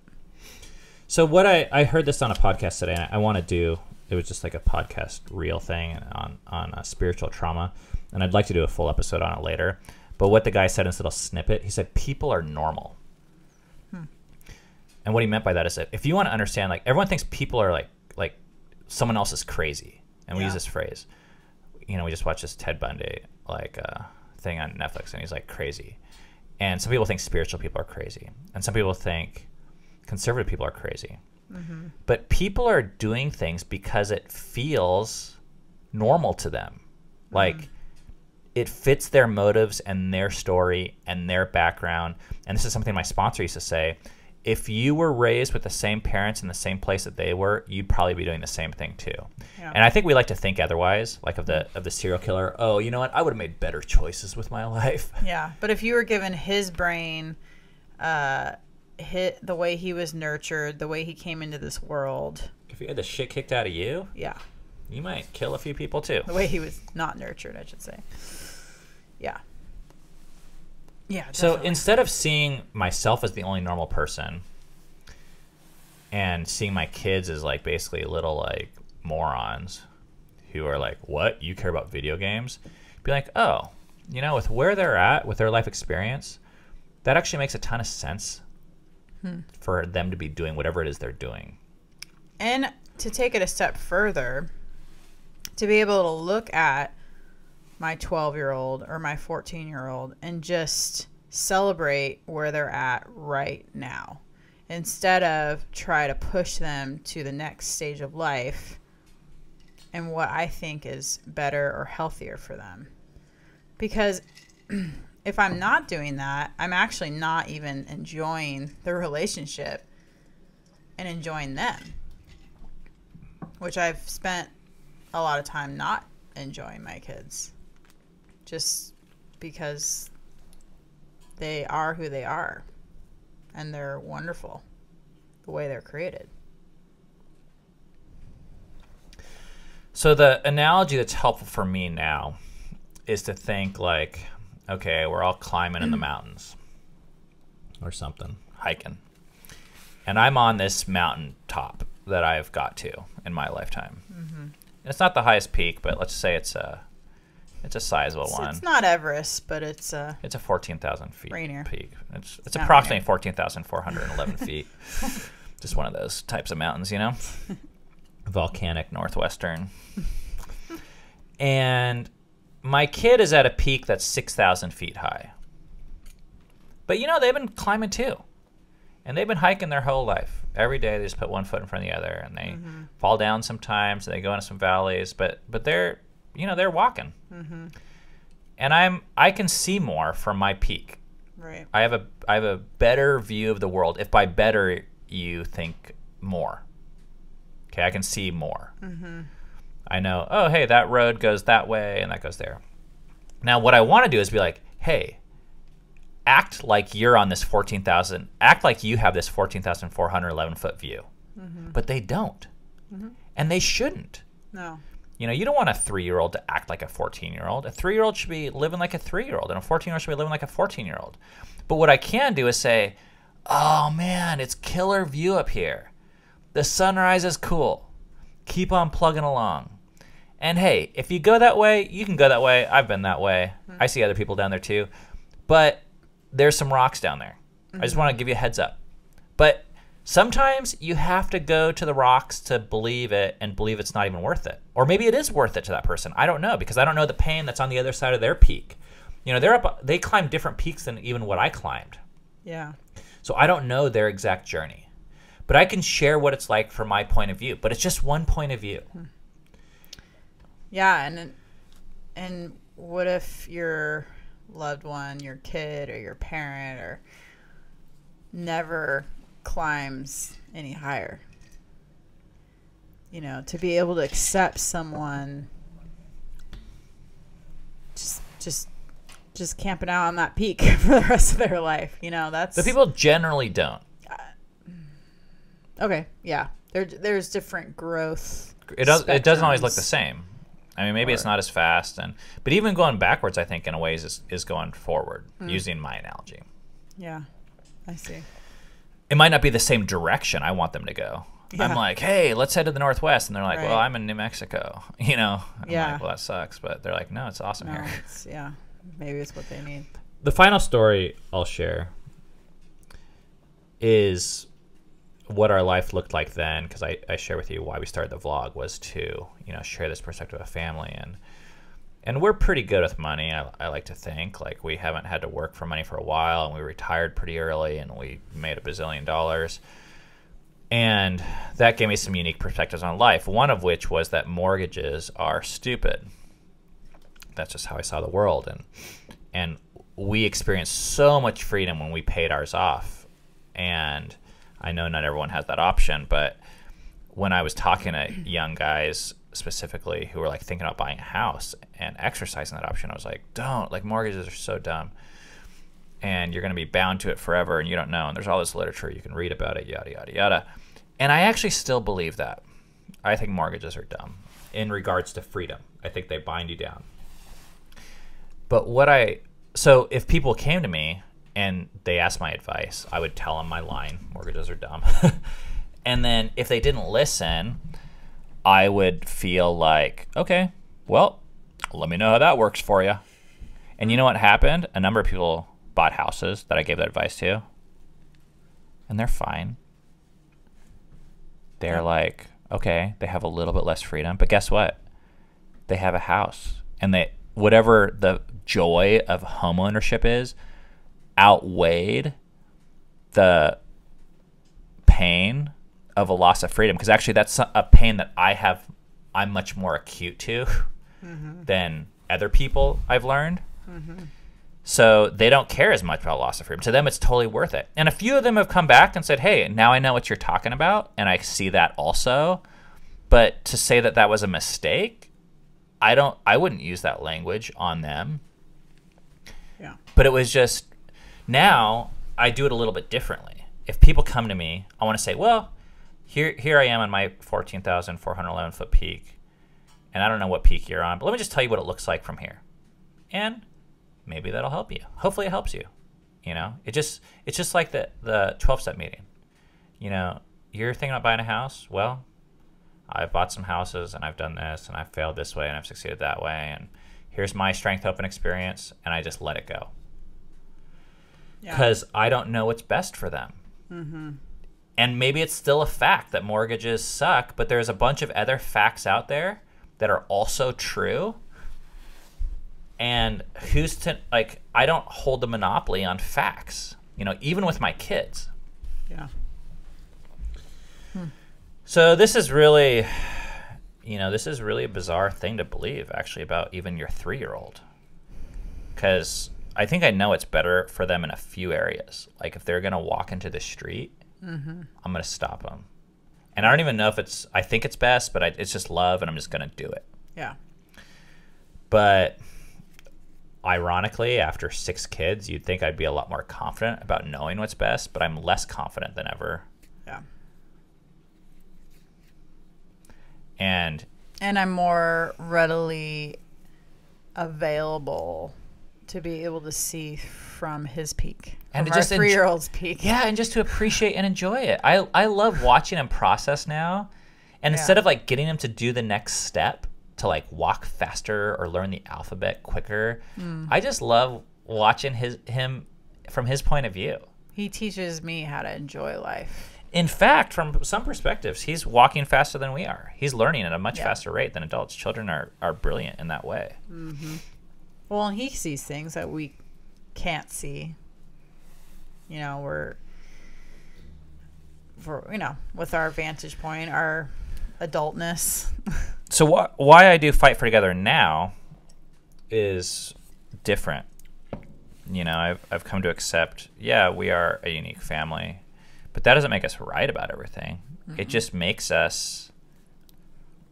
So what I heard this on a podcast today, and I want to do, it was just like a podcast reel thing on spiritual trauma, and I'd like to do a full episode on it later. But what the guy said in this little snippet, he said, people are normal. And what he meant by that is that if you want to understand, like, everyone thinks people are like someone else is crazy. And we use this phrase. You know, we just watched this Ted Bundy thing on Netflix, and he's like crazy. And some people think spiritual people are crazy. And some people think conservative people are crazy. Mm-hmm. But people are doing things because it feels normal to them. Mm-hmm. Like, it fits their motives and their story and their background. And this is something my sponsor used to say. If you were raised with the same parents in the same place that they were, you'd probably be doing the same thing too. Yeah. And I think we like to think otherwise, like of the serial killer. Oh, you know what? I would have made better choices with my life. Yeah, but if you were given his brain, the way he was nurtured, the way he came into this world. If you had the shit kicked out of you, yeah, you might kill a few people too. The way he was not nurtured, I should say. Yeah. Yeah. Definitely. So instead of seeing myself as the only normal person, and seeing my kids as like basically little like morons who are like, what, you care about video games? Be like, oh, you know, with where they're at with their life experience, that actually makes a ton of sense for them to be doing whatever it is they're doing. And to take it a step further, to be able to look at my 12-year-old or my 14-year-old and just celebrate where they're at right now, instead of try to push them to the next stage of life and what I think is better or healthier for them. Because if I'm not doing that, I'm actually not even enjoying the relationship and enjoying them, which I've spent a lot of time not enjoying my kids just because they are who they are and they're wonderful the way they're created. So the analogy that's helpful for me now is to think like, okay, we're all climbing in the mountains or something, hiking. And I'm on this mountain top that I've got to in my lifetime. And it's not the highest peak, but let's say it's a sizable one. It's not Everest, but it's a 14,000 feet Rainier. peak. It's Mount approximately Rainier. 14,411 feet. Just one of those types of mountains, you know? Volcanic northwestern. And my kid is at a peak that's 6,000 feet high. But, you know, they've been climbing too. And they've been hiking their whole life. Every day they just put one foot in front of the other. And they fall down sometimes. And they go into some valleys. But they're, you know, they're walking. And I can see more from my peak. right. I have a better view of the world. If by better you think more. Okay, I can see more. I know, oh, hey, that road goes that way and that goes there. Now, what I want to do is be like, hey, act like you're on this 14,000, act like you have this 14,411 foot view. But they don't. And they shouldn't. No. You know, you don't want a 3-year-old to act like a 14-year-old. A 3-year-old should be living like a 3-year-old, and a 14-year-old should be living like a 14-year-old. But what I can do is say, oh, man, it's killer view up here. The sunrise is cool. Keep on plugging along. And hey, if you go that way, you can go that way. I've been that way. I see other people down there too. But there's some rocks down there. I just want to give you a heads up. But sometimes you have to go to the rocks to believe it and believe it's not even worth it. Or maybe it is worth it to that person. I don't know, because I don't know the pain that's on the other side of their peak. You know, they climb different peaks than even what I climbed. Yeah. So I don't know their exact journey. But I can share what it's like from my point of view. But it's just one point of view. Yeah, and what if your loved one, your kid or your parent or never climbs any higher? You know, to be able to accept someone just camping out on that peak for the rest of their life, you know, that's... But people generally don't. Okay, yeah. There's different growth. It doesn't always look spectrums. the same. I mean, maybe it's not as fast, but even going backwards, I think in a ways is going forward. Using my analogy, Yeah, I see. it might not be the same direction I want them to go. Yeah. I'm like, hey, let's head to the northwest, and they're like, Right. well, I'm in New Mexico. You know, I'm Yeah. like, well, that sucks, but they're like, no, it's awesome No, here. it's, yeah, maybe it's what they need. The final story I'll share is what our life looked like then, because I share with you why we started the vlog was to, you know, share this perspective of family. And we're pretty good with money, I like to think. Like, we haven't had to work for money for a while, and we retired pretty early, and we made $1 bazillion. And that gave me some unique perspectives on life, one of which was that mortgages are stupid. That's just how I saw the world. And we experienced so much freedom when we paid ours off. And I know not everyone has that option, but when I was talking to young guys specifically who were like thinking about buying a house and exercising that option, I was like, don't, like, mortgages are so dumb. And you're going to be bound to it forever, and you don't know. And there's all this literature, you can read about it, yada, yada, yada. And I actually still believe that. I think mortgages are dumb in regards to freedom. I think they bind you down. But so if people came to me and they asked my advice, I would tell them my line, mortgages are dumb. And then if they didn't listen, I would feel like, okay, well, let me know how that works for you. And you know what happened? A number of people bought houses that I gave that advice to, and they're fine. They're like, okay, they have a little bit less freedom, but guess what? They have a house, and they, whatever the joy of homeownership is, outweighed the pain of a loss of freedom. Because actually, that's a pain that I'm much more acute to than other people, I've learned. So they don't care as much about loss of freedom. To them, it's totally worth it. And a few of them have come back and said, hey, now I know what you're talking about, and I see that also. But to say that that was a mistake, I wouldn't use that language on them. Yeah. But it was just, now I do it a little bit differently. If people come to me, I want to say, well, here I am on my 14,411 foot peak, and I don't know what peak you're on, but let me just tell you what it looks like from here. And maybe that'll help you. Hopefully it helps you. You know, it's just like the 12-step meeting. You know, you're thinking about buying a house. Well, I've bought some houses, and I've done this, and I've failed this way, and I've succeeded that way, and here's my strength, hope, and experience, and I just let it go. Because I don't know what's best for them. And maybe it's still a fact that mortgages suck, but there's a bunch of other facts out there that are also true. And who's to, like, I don't hold the monopoly on facts, you know, even with my kids. Yeah. So this is really, you know, this is really a bizarre thing to believe, actually, about even your 3-year-old. Because I think I know it's better for them in a few areas. Like if they're going to walk into the street, I'm going to stop them. And I don't even know if it's, I think it's best, but it's just love, and I'm just going to do it. Yeah. But ironically, after 6 kids, you'd think I'd be a lot more confident about knowing what's best, but I'm less confident than ever. Yeah. And I'm more readily available to be able to see from his peak, and from to just our 3-year-old's peak. Yeah, and just to appreciate and enjoy it. I love watching him process now. And instead of like getting him to do the next step, to like walk faster or learn the alphabet quicker, I just love watching him from his point of view. He teaches me how to enjoy life. In fact, from some perspectives, he's walking faster than we are. He's learning at a much faster rate than adults. Children are brilliant in that way. Well, and he sees things that we can't see. You know, we're you know, with our vantage point, our adultness. So why I do Fight for Together now is different. You know, I've come to accept, yeah, we are a unique family, but that doesn't make us right about everything. It just makes us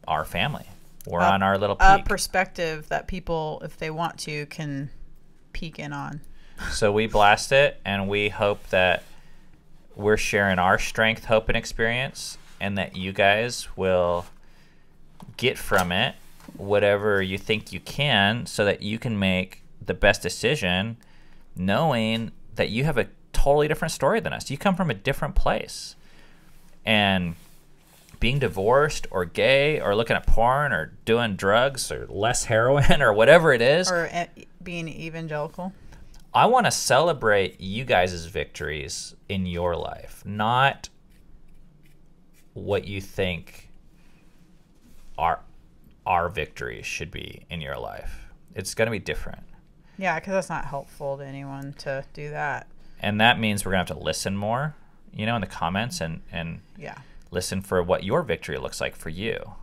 our family. We're on our little peak. A perspective that people, if they want to, can peek in on. So we blast it, and we hope that we're sharing our strength, hope, and experience, and that you guys will get from it whatever you think you can, so that you can make the best decision, knowing that you have a totally different story than us. You come from a different place. And being divorced or gay or looking at porn or doing drugs or less heroin or whatever it is, Or being evangelical. I want to celebrate you guys' victories in your life, not what you think our victories should be in your life. It's going to be different. Yeah, because that's not helpful to anyone to do that. And that means we're going to have to listen more, you know, in the comments, and Yeah. listen for what your victory looks like for you.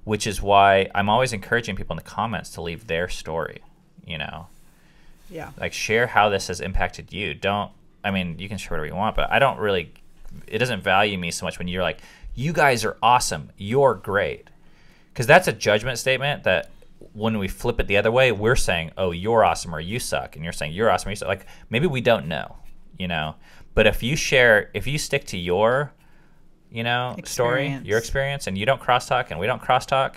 Which is why I'm always encouraging people in the comments to leave their story, you know. Yeah. Like, share how this has impacted you. I mean, you can share whatever you want, but it doesn't value me so much when you're like, you guys are awesome, you're great. Because that's a judgment statement that when we flip it the other way, we're saying, oh, you're awesome or you suck. And you're saying, you're awesome or you suck. Like, maybe we don't know, you know. But if you stick to your, you know, story, your experience, and you don't crosstalk and we don't crosstalk,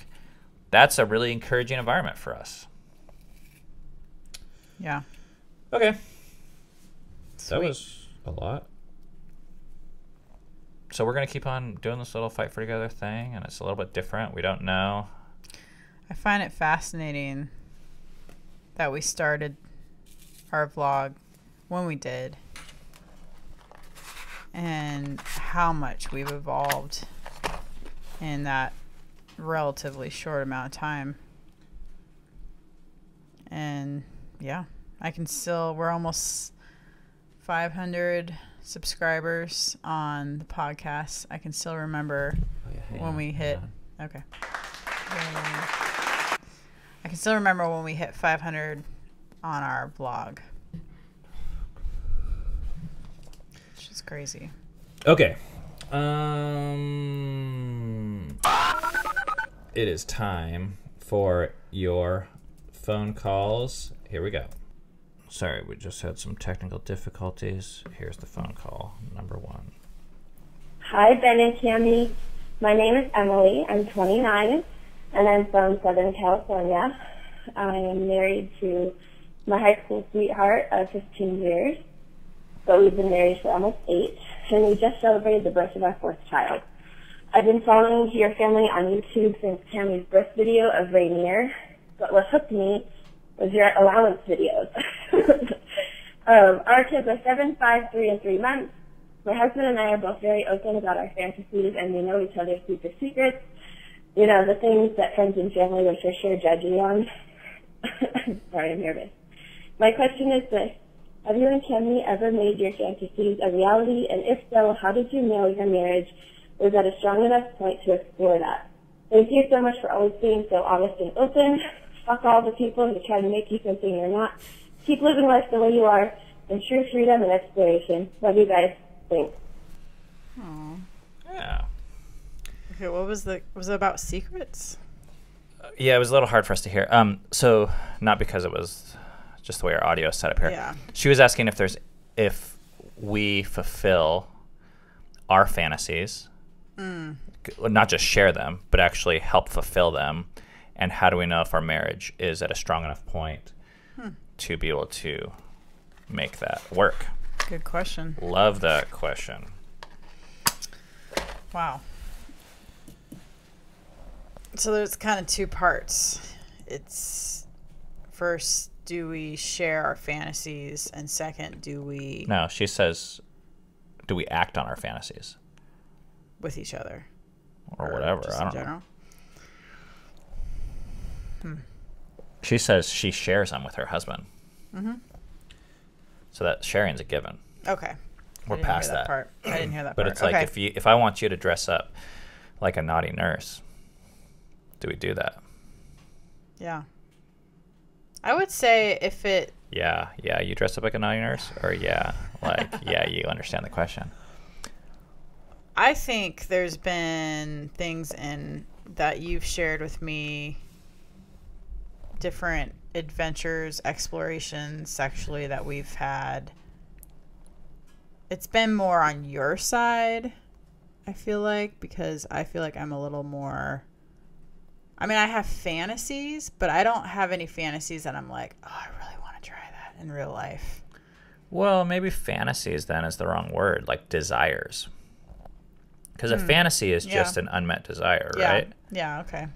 that's a really encouraging environment for us. Yeah. Okay. Sweet. That was a lot. So we're going to keep on doing this little fight for together thing, and it's a little bit different. We don't know. I find it fascinating that we started our vlog when we did and how much we've evolved in that relatively short amount of time. And yeah, we're almost 500 subscribers on the podcast. I can still remember when we hit, okay. I can still remember when we hit 500 on our vlog. It's just crazy. Okay. It is time for your phone calls. Here we go. Sorry, we just had some technical difficulties. Here's the phone call, number 1. Hi, Ben and Tammy. My name is Emily. I'm 29, and I'm from Southern California. I am married to my high school sweetheart of 15 years, but we've been married for almost 8, and we just celebrated the birth of our 4th child. I've been following your family on YouTube since Tammy's birth video of Rainier, but what hooked me was your allowance videos. Our kids are 7, 5, 3, and 3 months. My husband and I are both very open about our fantasies, and we know each other's deepest secrets. You know, the things that friends and family would for sure judge you on. Sorry, I'm nervous. My question is this. Have you and Tammy ever made your fantasies a reality? And if so, how did you know your marriage was at a strong enough point to explore that? Thank you so much for always being so honest and open. Fuck all the people who try to make you something you're not. Keep living life the way you are, in true freedom and exploration. Love you guys. Thanks. Aww. Yeah. Okay, was it about secrets? Yeah, it was a little hard for us to hear. So not because it was just the way our audio is set up here. Yeah. She was asking if we fulfill our fantasies, not just share them, but actually help fulfill them. And how do we know if our marriage is at a strong enough point to be able to make that work? Good question. Love that question. Wow. So there's kind of 2 parts. It's first, do we share our fantasies? And second, do we... No, she says, do we act on our fantasies? With each other. Or whatever. Just I in don't know. general? She says she shares them with her husband. Mm-hmm. So that sharing's a given. Okay. We're past that. Part. I didn't hear that But part. it's like if I want you to dress up like a naughty nurse, do we do that? Yeah. I would say if it... Yeah, you dress up like a naughty nurse? Or you understand the question. I think there's been things that you've shared with me, different adventures, explorations sexually that we've had. It's been more on your side, I feel like, because I feel like I'm a little more... I mean, I have fantasies, but I don't have any fantasies that I'm like, oh, I really want to try that in real life. Well, maybe fantasies then is the wrong word, like desires. Because a fantasy is just an unmet desire, right? Yeah, okay.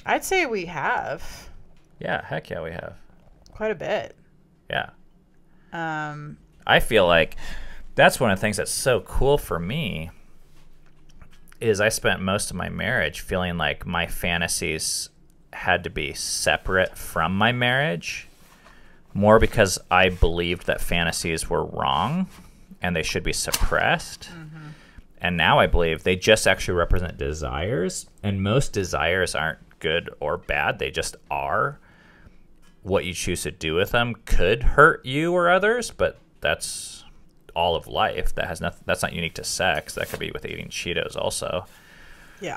I'd say we have. Yeah, heck yeah, we have. Quite a bit. Yeah. I feel like that's one of the things that's so cool for me is I spent most of my marriage feeling like my fantasies had to be separate from my marriage, more because I believed that fantasies were wrong and they should be suppressed. Mm-hmm. And now I believe they just actually represent desires, and most desires aren't good or bad. They just are. What you choose to do with them could hurt you or others, but that's all of life. That has nothing. That's not unique to sex. That could be with eating Cheetos also. Yeah.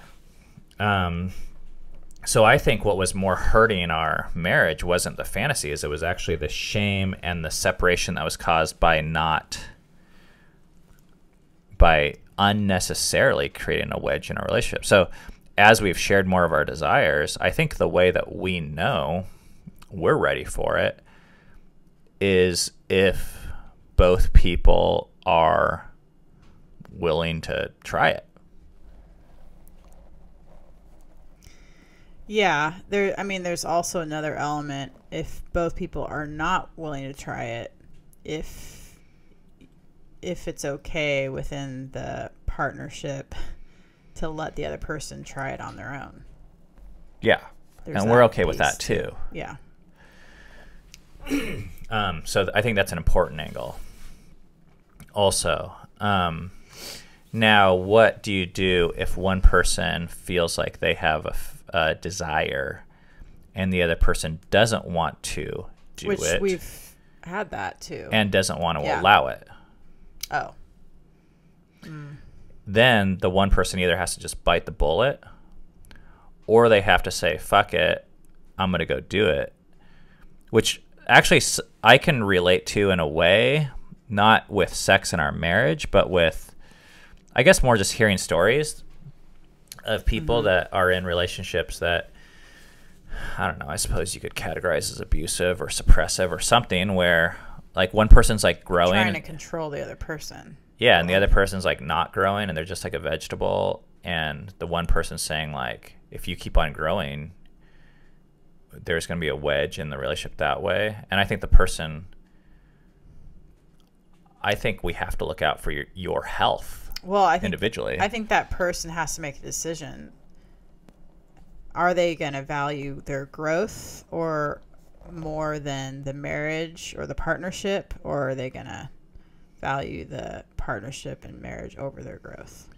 So I think what was more hurting our marriage wasn't the fantasies. It was actually the shame and the separation that was caused by unnecessarily creating a wedge in our relationship. So as we've shared more of our desires, I think the way that we know we're ready for it is if both people are willing to try it. Yeah, there's also another element. If both people are not willing to try it, if it's okay within the partnership to let the other person try it on their own. Yeah. And we're okay with that too. Yeah. So I think that's an important angle. Also, now what do you do if one person feels like they have a desire and the other person doesn't want to do it? Which we've had that too. And doesn't want to allow it. Oh. Then the one person either has to just bite the bullet, or they have to say, fuck it, I'm going to go do it. Which actually I can relate to in a way, not with sex in our marriage, but with, I guess, more just hearing stories of people that are in relationships that, I don't know, I suppose you could categorize as abusive or suppressive or something, where like one person's like growing. Trying to control the other person. Yeah, and the other person's like not growing and they're just like a vegetable, and the one person's saying like, if you keep on growing, there's going to be a wedge in the relationship that way. And I think I think we have to look out for your health. Well, I think individually. I think that person has to make a decision. Are they going to value their growth or more than the marriage or the partnership, or are they going to value the partnership and marriage over their growth?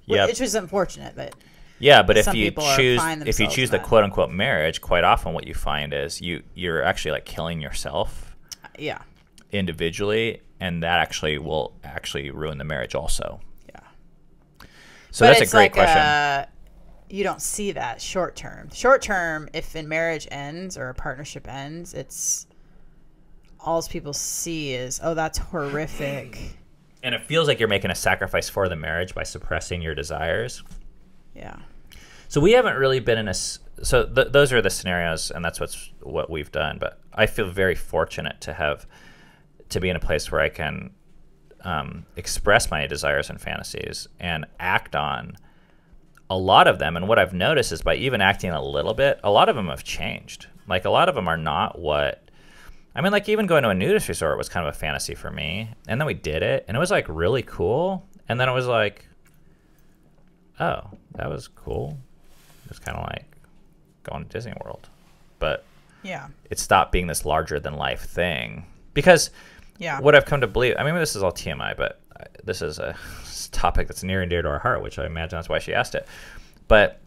Yeah, which is unfortunate, but but if some you people choose the quote unquote marriage, quite often what you find is you're actually like killing yourself. Yeah. Individually, and that actually will ruin the marriage also. Yeah. So that's a great question. You don't see that short term. Short term, if a marriage ends or a partnership ends, it's all people see is, oh, that's horrific. And it feels like you're making a sacrifice for the marriage by suppressing your desires. Yeah. So we haven't really been in so those are the scenarios, and that's what we've done. But I feel very fortunate to be in a place where I can express my desires and fantasies and act on a lot of them. And what I've noticed is by even acting a little bit, a lot of them have changed. Like a lot of them are not like even going to a nudist resort was kind of a fantasy for me. And then we did it, and it was like really cool. And then it was like, oh, that was cool. It was kind of like going to Disney World. But yeah, it stopped being this larger than life thing. Because what I've come to believe, I mean, this is all TMI, but this is a topic that's near and dear to our heart, which I imagine that's why she asked it. But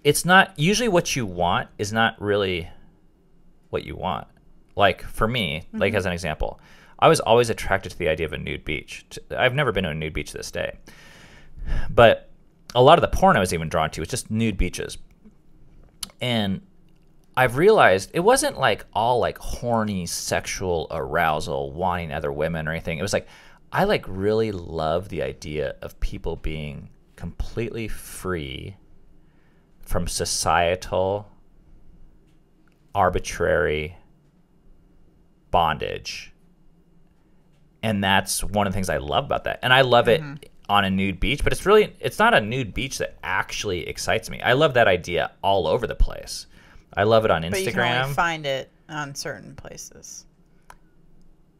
it's not, usually what you want is not really what you want. Like for me, like as an example, I was always attracted to the idea of a nude beach. I've never been to a nude beach to this day. But a lot of the porn I was even drawn to was just nude beaches. And I've realized it wasn't like all like horny sexual arousal, wanting other women or anything. It was like, I like really love the idea of people being completely free from societal, arbitrary bondage. And that's one of the things I love about that. And I love it on a nude beach, but it's not a nude beach that actually excites me. I love that idea all over the place. I love it on Instagram. But you can only find it on certain places.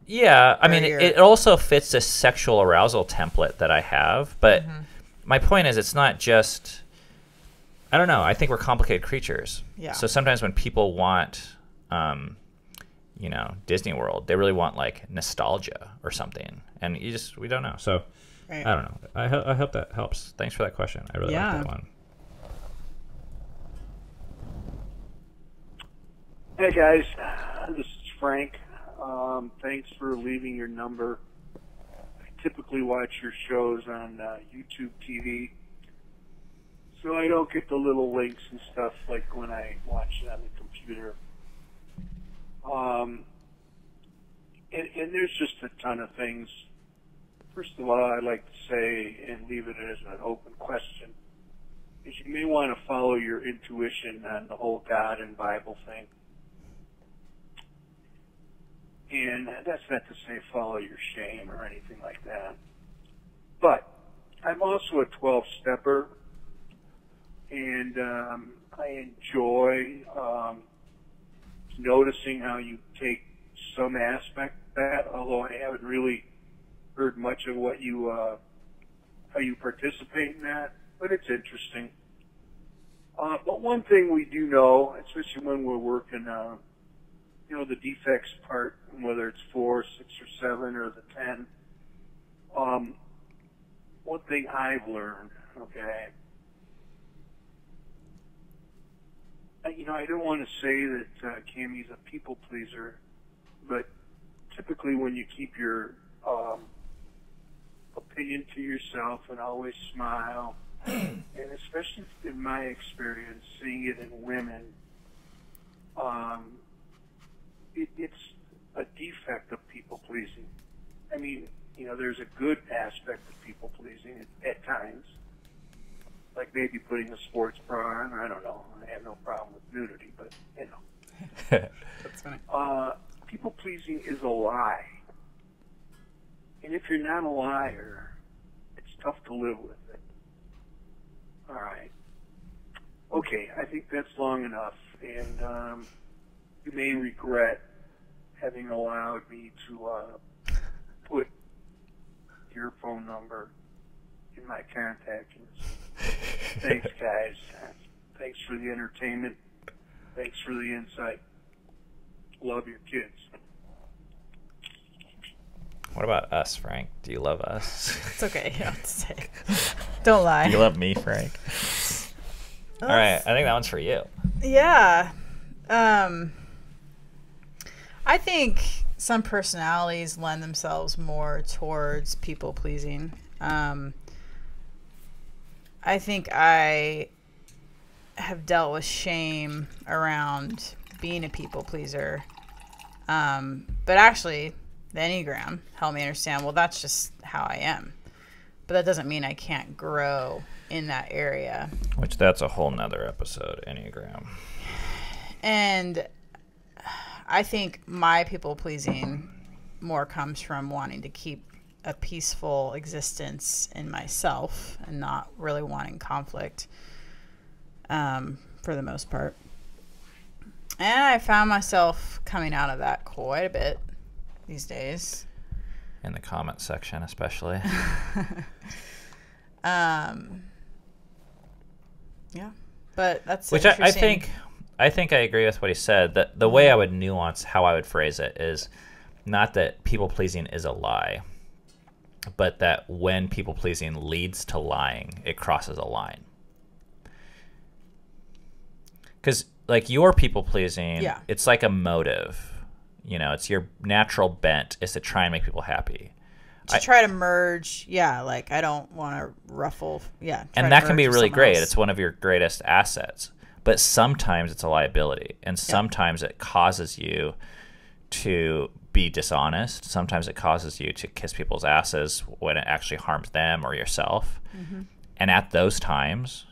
Yeah, I mean, it also fits this sexual arousal template that I have. But my point is, it's not just, I don't know, I think we're complicated creatures. Yeah. So sometimes when people want, Disney World, they really want like nostalgia or something. And we don't know. So I don't know. I hope that helps. Thanks for that question. I really like that one. Hey guys, this is Frank. Thanks for leaving your number. I typically watch your shows on YouTube TV, so I don't get the little links and stuff like when I watch it on the computer. And there's just a ton of things. First of all, I'd like to say, and leave it as an open question, is you may want to follow your intuition on the whole God and Bible thing. And that's not to say follow your shame or anything like that. But I'm also a 12-stepper, and I enjoy noticing how you take some aspect of that, although I haven't really heard much of what you how you participate in that, but it's interesting. But one thing we do know, especially when we're working, the defects part, whether it's 4, 6, or 7, or the 10. One thing I've learned, okay, I don't want to say that Cammie's a people pleaser, but typically when you keep your opinion to yourself and always smile, and especially in my experience, seeing it in women, it's a defect of people pleasing. I mean, there's a good aspect of people pleasing at times, like maybe putting a sports bra on. I don't know. I have no problem with nudity, but That's funny. People pleasing is a lie, and if you're not a liar, it's tough to live with it. All right. Okay, I think that's long enough, and you may regret having allowed me to put your phone number in my contact list. Thanks, guys. Thanks for the entertainment. Thanks for the insight. Love your kids. What about us, Frank? Do you love us? It's okay. You don't have to say. Don't lie. Do you love me, Frank? All right, I think that one's for you. Yeah. I think some personalities lend themselves more towards people pleasing. I think I have dealt with shame around being a people pleaser. But actually, the Enneagram helped me understand, well, that's just how I am. But that doesn't mean I can't grow in that area. Which that's a whole nother episode, Enneagram. And I think my people pleasing more comes from wanting to keep a peaceful existence in myself and not really wanting conflict for the most part. And I found myself coming out of that quite a bit these days. In the comment section, especially. Yeah, but that's which I think I agree with what he said. That the way I would nuance how I would phrase it is not that people pleasing is a lie, but that when people pleasing leads to lying, it crosses a line. Because like your people pleasing, it's like a motive. It's your natural bent is to try and make people happy. Try to merge, like I don't want to ruffle, and that can be really great. It's one of your greatest assets. But sometimes it's a liability, and sometimes it causes you to be dishonest. Sometimes it causes you to kiss people's asses when it actually harms them or yourself. Mm-hmm. And at those times,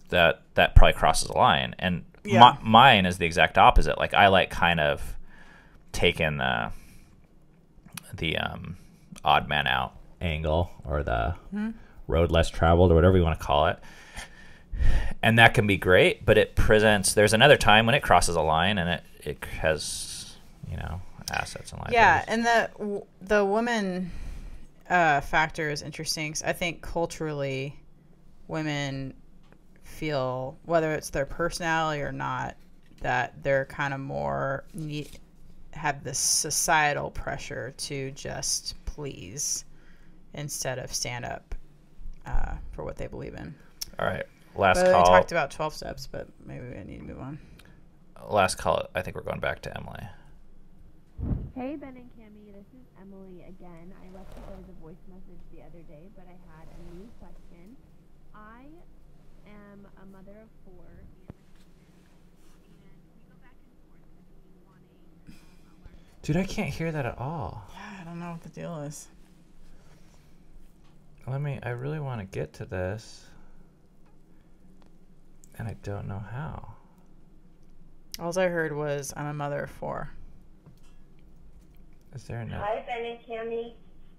that probably crosses a line. And mine is the exact opposite. Like I like kind of taking the odd man out angle or the road less traveled or whatever you want to call it. And that can be great, but it presents, there's another time when it crosses a line and it has, assets and liabilities. Yeah, and the woman factor is interesting 'cause I think culturally women feel, whether it's their personality or not, that they're kind of more have this societal pressure to just please instead of stand up for what they believe in. All right. Last call. We talked about 12 steps, but maybe I need to move on. Last call. I think we're going back to Emily. Hey, Ben and Cammie. This is Emily again. I left you guys a voice message the other day, but I had a new question. I am a mother of 4, and we go back and forth between wanting a larger... Dude, I can't hear that at all. Yeah, I don't know what the deal is. I really want to get to this. And I don't know how. All I heard was, I'm a mother of 4. Is there another? Hi, Ben and Cammy.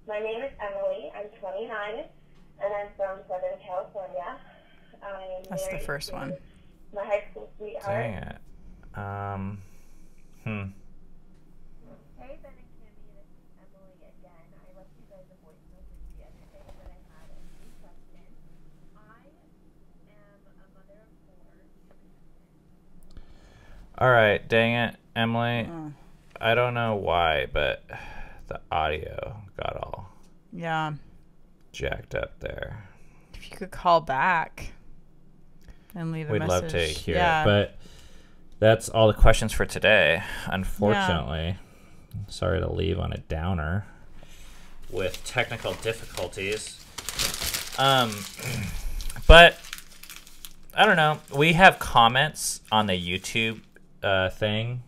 My name is Emily. I'm 29, and I'm from Southern California. I'm That's the married first to one. my high school sweetheart. Dang it. Hey, Ben and Cammy, this is Emily again. I left you guys a voice message the other day, but I had a new question. I am a mother of 4. All right, dang it, Emily. Oh. I don't know why, but the audio got all Yeah. jacked up there. If you could call back and leave a We'd message. love to hear Yeah. it, but that's all the questions for today. Unfortunately, sorry to leave on a downer with technical difficulties. But I don't know. We have comments on the YouTube thing,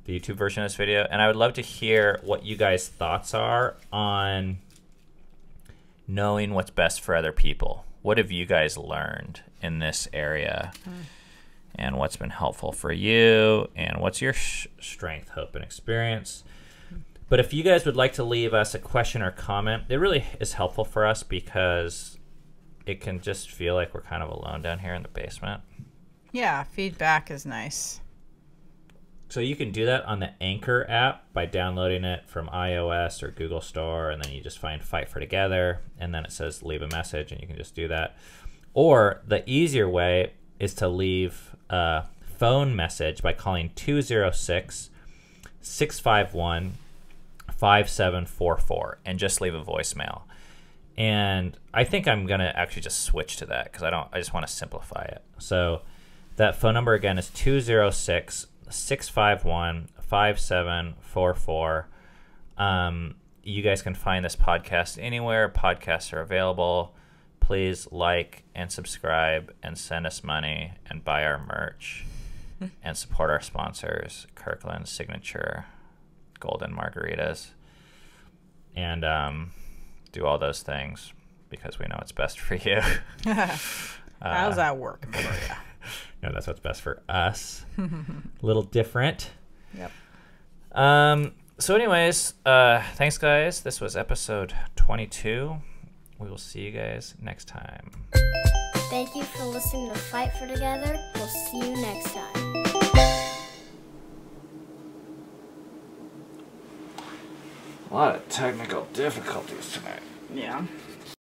the YouTube version of this video, and I would love to hear what you guys' thoughts are on knowing what's best for other people. What have you guys learned in this area? And what's been helpful for you? And what's your strength, hope, and experience? But if you guys would like to leave us a question or comment, it really is helpful for us because it can just feel like we're kind of alone down here in the basement. Yeah, feedback is nice. So you can do that on the Anchor app by downloading it from iOS or Google Store, and then you just find Fight for Together, and then it says leave a message, and you can just do that. Or the easier way is to leave a phone message by calling 206-651-5744 and just leave a voicemail. And I think I'm going to actually just switch to that because I just want to simplify it. So that phone number again is 206-651-5744. You guys can find this podcast anywhere podcasts are available. Please like and subscribe and send us money and buy our merch and support our sponsors, Kirkland Signature Golden Margaritas. And do all those things because we know it's best for you. How's that work for you? No, that's what's best for us. A little different. Yep. So anyways, thanks guys. This was episode 22. We will see you guys next time. Thank you for listening to Fight for Together. We'll see you next time. A lot of technical difficulties tonight. Yeah.